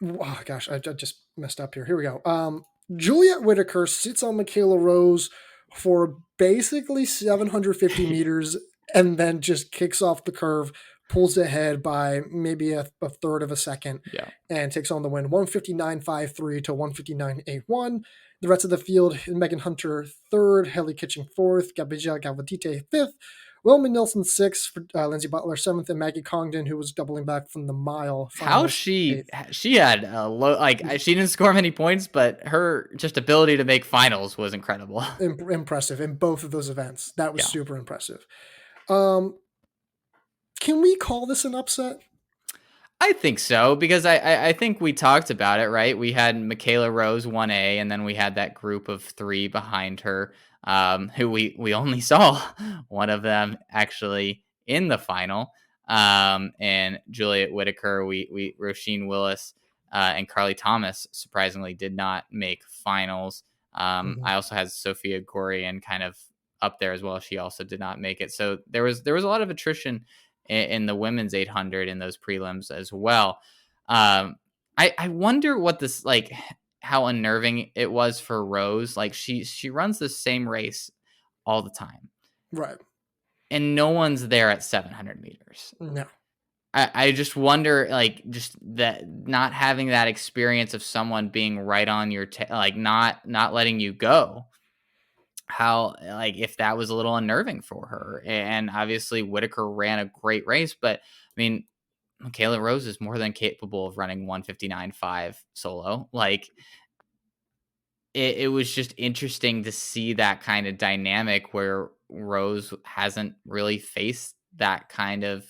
Speaker 2: Oh gosh, I just messed up here. Here we go. Juliette Whitaker sits on Michaela Rose for basically 750 meters and then just kicks off the curve, pulls ahead by maybe a third of a second, and takes on the win. 159.53 to 159.81. The rest of the field, Megan Hunter third, Haley Kitching fourth, Gabrielle Galvatite fifth, Wilma Nilsson sixth, Lindsay Butler seventh, and Maggie Congdon, who was doubling back from the mile.
Speaker 1: How she had a low, like she didn't score many points, but her just ability to make finals was incredible.
Speaker 2: Impressive in both of those events. That was super impressive. Can we call this an upset?
Speaker 1: I think so, because I think we talked about it, right? We had Michaela Rose 1A, and then we had that group of three behind her, who we only saw one of them actually in the final. And Juliette Whitaker, Roisin Willis, and Carly Thomas surprisingly did not make finals. I also had Sophia Gorian kind of up there as well. She also did not make it. So there was a lot of attrition in the women's 800 in those prelims as well. I wonder what this, like, how unnerving it was for Rose. Like she runs the same race all the time.
Speaker 2: Right.
Speaker 1: And no one's there at 700 meters.
Speaker 2: No.
Speaker 1: I just wonder, like, just that not having that experience of someone being right on your, like not letting you go. How, like, if that was a little unnerving for her. And obviously Whitaker ran a great race, but I mean, Michaela Rose is more than capable of running 159.5 solo. Like it was just interesting to see that kind of dynamic where Rose hasn't really faced that kind of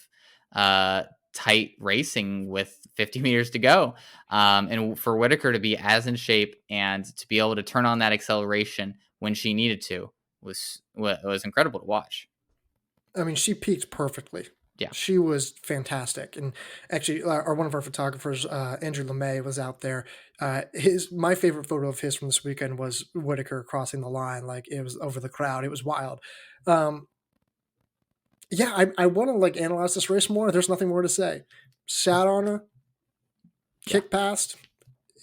Speaker 1: tight racing with 50 meters to go. And for Whitaker to be as in shape and to be able to turn on that acceleration when she needed to was incredible to watch.
Speaker 2: I mean, she peaked perfectly.
Speaker 1: Yeah.
Speaker 2: She was fantastic. And actually, one of our photographers, Andrew LeMay, was out there. My favorite photo of his from this weekend was Whitaker crossing the line. Like, it was over the crowd. It was wild. Yeah, I want to like analyze this race more. There's nothing more to say. Sat on her, kicked past.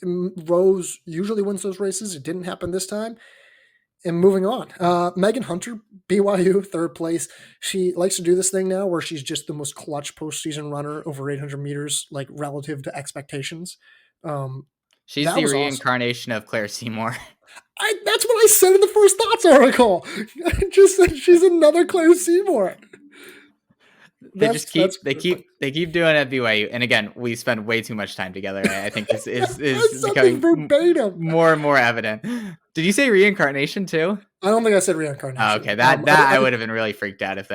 Speaker 2: Rose usually wins those races. It didn't happen this time. And moving on, Megan Hunter, BYU, third place. She likes to do this thing now where she's just the most clutch postseason runner over 800 meters, like relative to expectations.
Speaker 1: She's
Speaker 2: That
Speaker 1: the
Speaker 2: was awesome.
Speaker 1: reincarnation of Claire Seymour.
Speaker 2: That's what I said in the First Thoughts article. I just said she's another Claire Seymour.
Speaker 1: They keep doing it at BYU, and again, we spend way too much time together. I think this is becoming
Speaker 2: verbatim.
Speaker 1: more and more evident. Did you say reincarnation too?
Speaker 2: I don't think I said reincarnation.
Speaker 1: Oh, okay, I would have been really freaked out if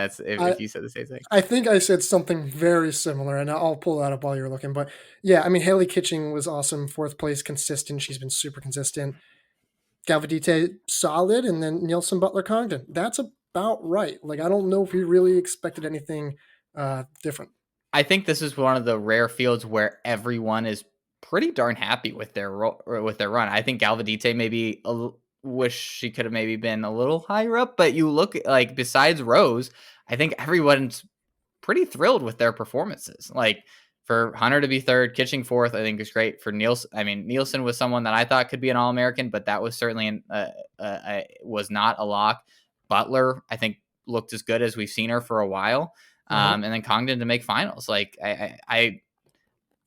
Speaker 1: you said the same thing.
Speaker 2: I think I said something very similar, and I'll pull that up while you're looking. But yeah, I mean, Haley Kitching was awesome, fourth place, consistent. She's been super consistent. Galvadite, solid, and then Nielsen, Butler, Congdon. That's about right. Like, I don't know if we really expected anything different.
Speaker 1: I think this is one of the rare fields where everyone is pretty darn happy with their run. I think Galvadite maybe wish she could have maybe been a little higher up, but you look like besides Rose, I think everyone's pretty thrilled with their performances. Like for Hunter to be third, Kitching fourth, I think is great. For Nielsen, I mean Nielsen was someone that I thought could be an All-American, but that was certainly was not a lock. Butler, I think, looked as good as we've seen her for a while. And then Congdon to make finals. Like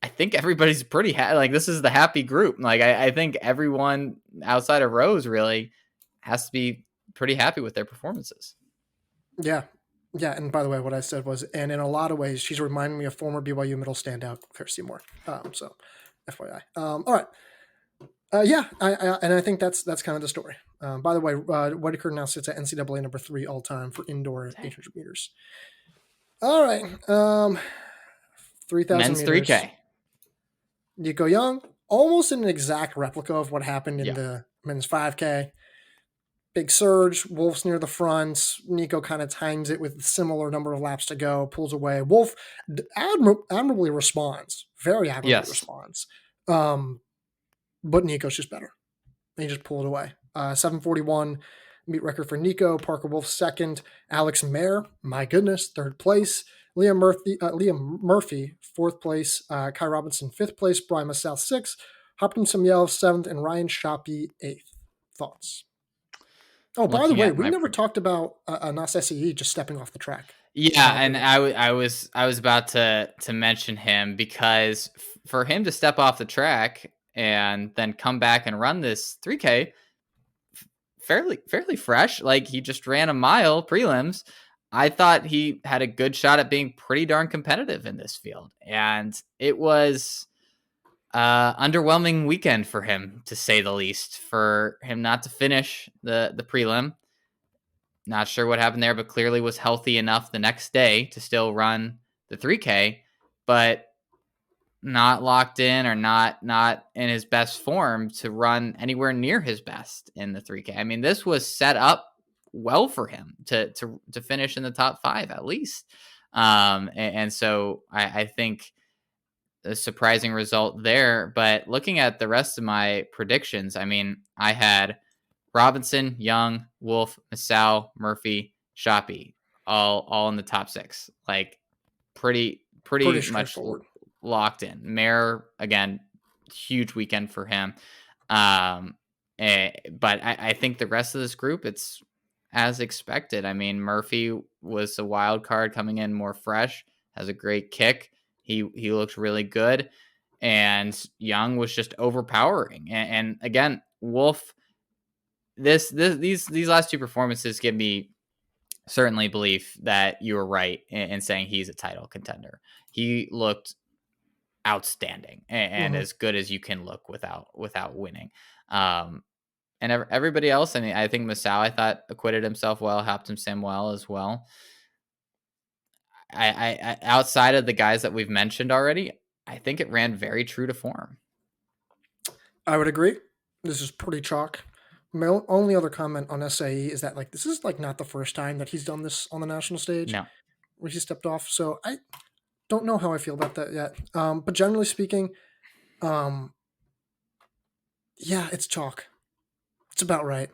Speaker 1: I think everybody's pretty like this is the happy group. Like I think everyone outside of Rose really has to be pretty happy with their performances.
Speaker 2: Yeah. And by the way, what I said was, and in a lot of ways, she's reminding me of former BYU middle standout Claire Seymour. So, FYI. All right. And I think that's kind of the story. By the way, Whitaker now sits at NCAA number 3 all time for indoor 800 meters. All right. 3,000
Speaker 1: men's
Speaker 2: meters.
Speaker 1: 3K.
Speaker 2: Nico Young, almost an exact replica of what happened in the men's 5K. Big surge. Wolf's near the front. Nico kind of times it with a similar number of laps to go. Pulls away. Wolf admirably responds. Very admirably responds. But Nico's just better. He just pulled away. 7:41 meet record for Nico. Parker Wolf second. Alex Mayer, my goodness, third place. Liam Murphy, fourth place. Kai Robinson, fifth place. Brian Massell, sixth. Hopkins Samuel, seventh. And Ryan Shoppy, eighth. Thoughts? Oh, by the way, we never talked about Nas SEE just stepping off the track.
Speaker 1: Yeah, and I was about to mention him because for him to step off the track and then come back and run this 3K fairly fresh. Like he just ran a mile prelims. I thought he had a good shot at being pretty darn competitive in this field. And it was underwhelming weekend for him, to say the least, for him not to finish the prelim. Not sure what happened there, but clearly was healthy enough the next day to still run the 3K, but not locked in or not in his best form to run anywhere near his best in the 3K. I mean, this was set up well for him to finish in the top 5 at least. And so I think a surprising result there. But looking at the rest of my predictions, I mean, I had Robinson, Young, Wolf, Massell, Murphy, Shoppy, all in the top 6. Like pretty much locked in. Mayer, again, huge weekend for him. But I think the rest of this group, it's as expected. I mean, Murphy was a wild card coming in more fresh, has a great kick. He looks really good. And Young was just overpowering. And again, Wolf, these last 2 performances give me certainly belief that you were right in saying he's a title contender. He looked outstanding and as good as you can look without winning. And everybody else, I mean, I think Masao, I thought, acquitted himself well, Haptim Samuel as well. I outside of the guys that we've mentioned already, I think it ran very true to form.
Speaker 2: I would agree. This is pretty chalk. My only other comment on SAE is that like this is like not the first time that he's done this on the national stage.
Speaker 1: No.
Speaker 2: Where he stepped off. So I don't know how I feel about that yet. But generally speaking, yeah, it's chalk. It's about right.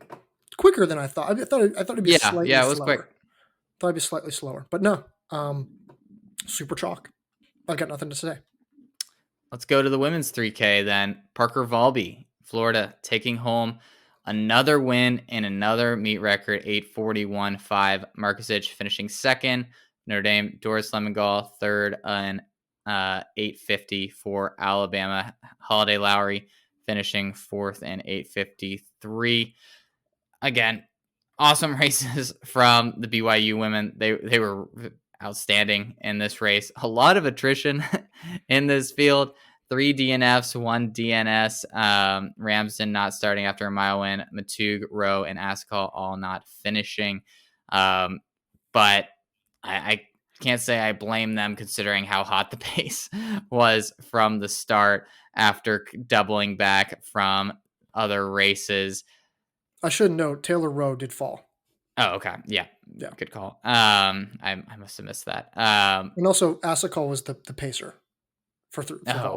Speaker 2: Quicker than I thought. I thought it'd be slightly slower.
Speaker 1: It was quick.
Speaker 2: Thought it'd be slightly slower, but no. Super chalk. I've got nothing to say.
Speaker 1: Let's go to the women's 3K then. Parker Valby, Florida, taking home another win and another meet record, 8:41.5. Markusich finishing second. Notre Dame, Doris Lemengall, third, and 8:50 for Alabama. Holiday Lowry finishing fourth and 8:53. Again, awesome races from the BYU women. They were outstanding in this race. A lot of attrition in this field. 3 DNFs, 1 DNS. Ramsden not starting after a mile win. Matug, Rowe, and Askell all not finishing. But I can't say I blame them considering how hot the pace was from the start after doubling back from other races.
Speaker 2: I should note Taylor Rowe did fall.
Speaker 1: Oh, okay. Yeah. Good call. I must have missed that.
Speaker 2: And also Askell was the pacer for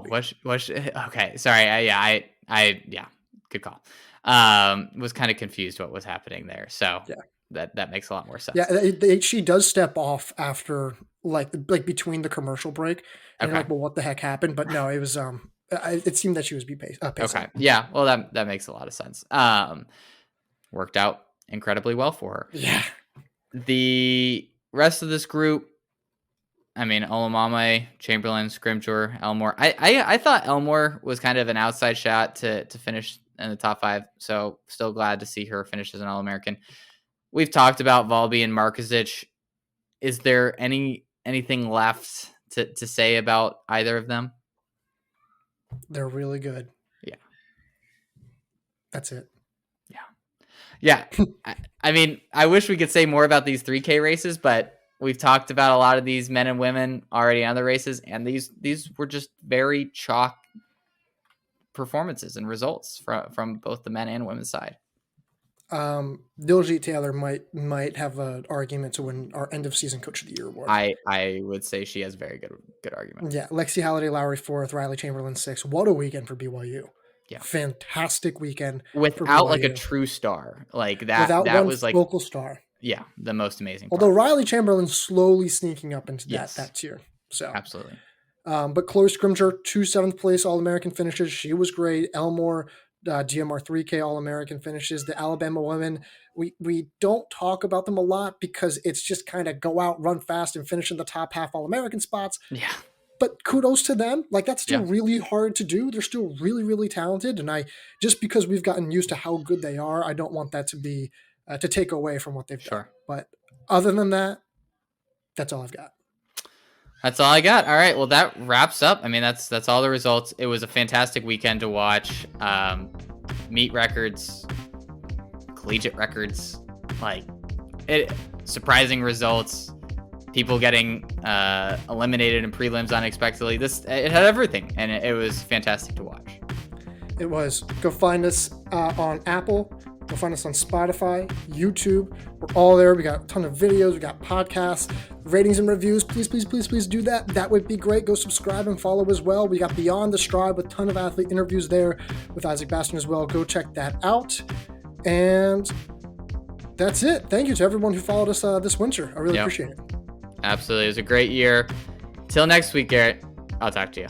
Speaker 1: was she? Okay. Sorry. I good call. Was kind of confused what was happening there. So that makes a lot more sense.
Speaker 2: Yeah. She does step off after like between the commercial break and like, well, what the heck happened? But no, it was, it seemed that she was pacing.
Speaker 1: Okay. Yeah. Well, that makes a lot of sense. Worked out incredibly well for her.
Speaker 2: Yeah.
Speaker 1: The rest of this group, I mean, Olomame, Chamberlain, Scrimgeour, Elmore. I thought Elmore was kind of an outside shot to finish in the top 5. So still glad to see her finish as an All-American. We've talked about Valby and Markusich. Is there anything left to say about either of them?
Speaker 2: They're really good.
Speaker 1: Yeah.
Speaker 2: That's it.
Speaker 1: Yeah. I mean, I wish we could say more about these 3K races, but we've talked about a lot of these men and women already on the races, and these were just very chalk performances and results from both the men and women's side.
Speaker 2: Diljit Taylor might have an argument to win our end of season coach of the year award.
Speaker 1: I would say she has very good argument.
Speaker 2: Yeah. Lexi Halliday Lowry 4th, Riley Chamberlain 6th. What a weekend for BYU.
Speaker 1: Yeah.
Speaker 2: Fantastic weekend.
Speaker 1: Without like a true star. Like that.
Speaker 2: Without
Speaker 1: that
Speaker 2: one
Speaker 1: was like
Speaker 2: local star.
Speaker 1: Yeah. The most amazing
Speaker 2: part. Although Riley
Speaker 1: Chamberlain
Speaker 2: slowly sneaking up into that tier. So
Speaker 1: absolutely.
Speaker 2: But Chloe Scrimgeour, 2 7th place All-American finishes. She was great. Elmore, GMR 3K All-American finishes. The Alabama women, we don't talk about them a lot because it's just kind of go out, run fast, and finish in the top half All-American spots.
Speaker 1: Yeah.
Speaker 2: But kudos to them. Like that's still really hard to do. They're still really, really talented. And just because we've gotten used to how good they are, I don't want that to be to take away from what they've done. But other than that, that's all I've got.
Speaker 1: That's all I got. All right. Well, that wraps up. I mean, that's all the results. It was a fantastic weekend to watch. Meet records, collegiate records, surprising results. People getting eliminated in prelims unexpectedly. It had everything, and it was fantastic to watch.
Speaker 2: It was. Go find us on Apple. Go find us on Spotify, YouTube. We're all there. We got a ton of videos. We got podcasts, ratings and reviews. Please do that. That would be great. Go subscribe and follow as well. We got Beyond the Stride with a ton of athlete interviews there with Isaac Bastion as well. Go check that out. And that's it. Thank you to everyone who followed us this winter. I really appreciate it.
Speaker 1: Absolutely. It was a great year. Till next week, Garrett, I'll talk to you.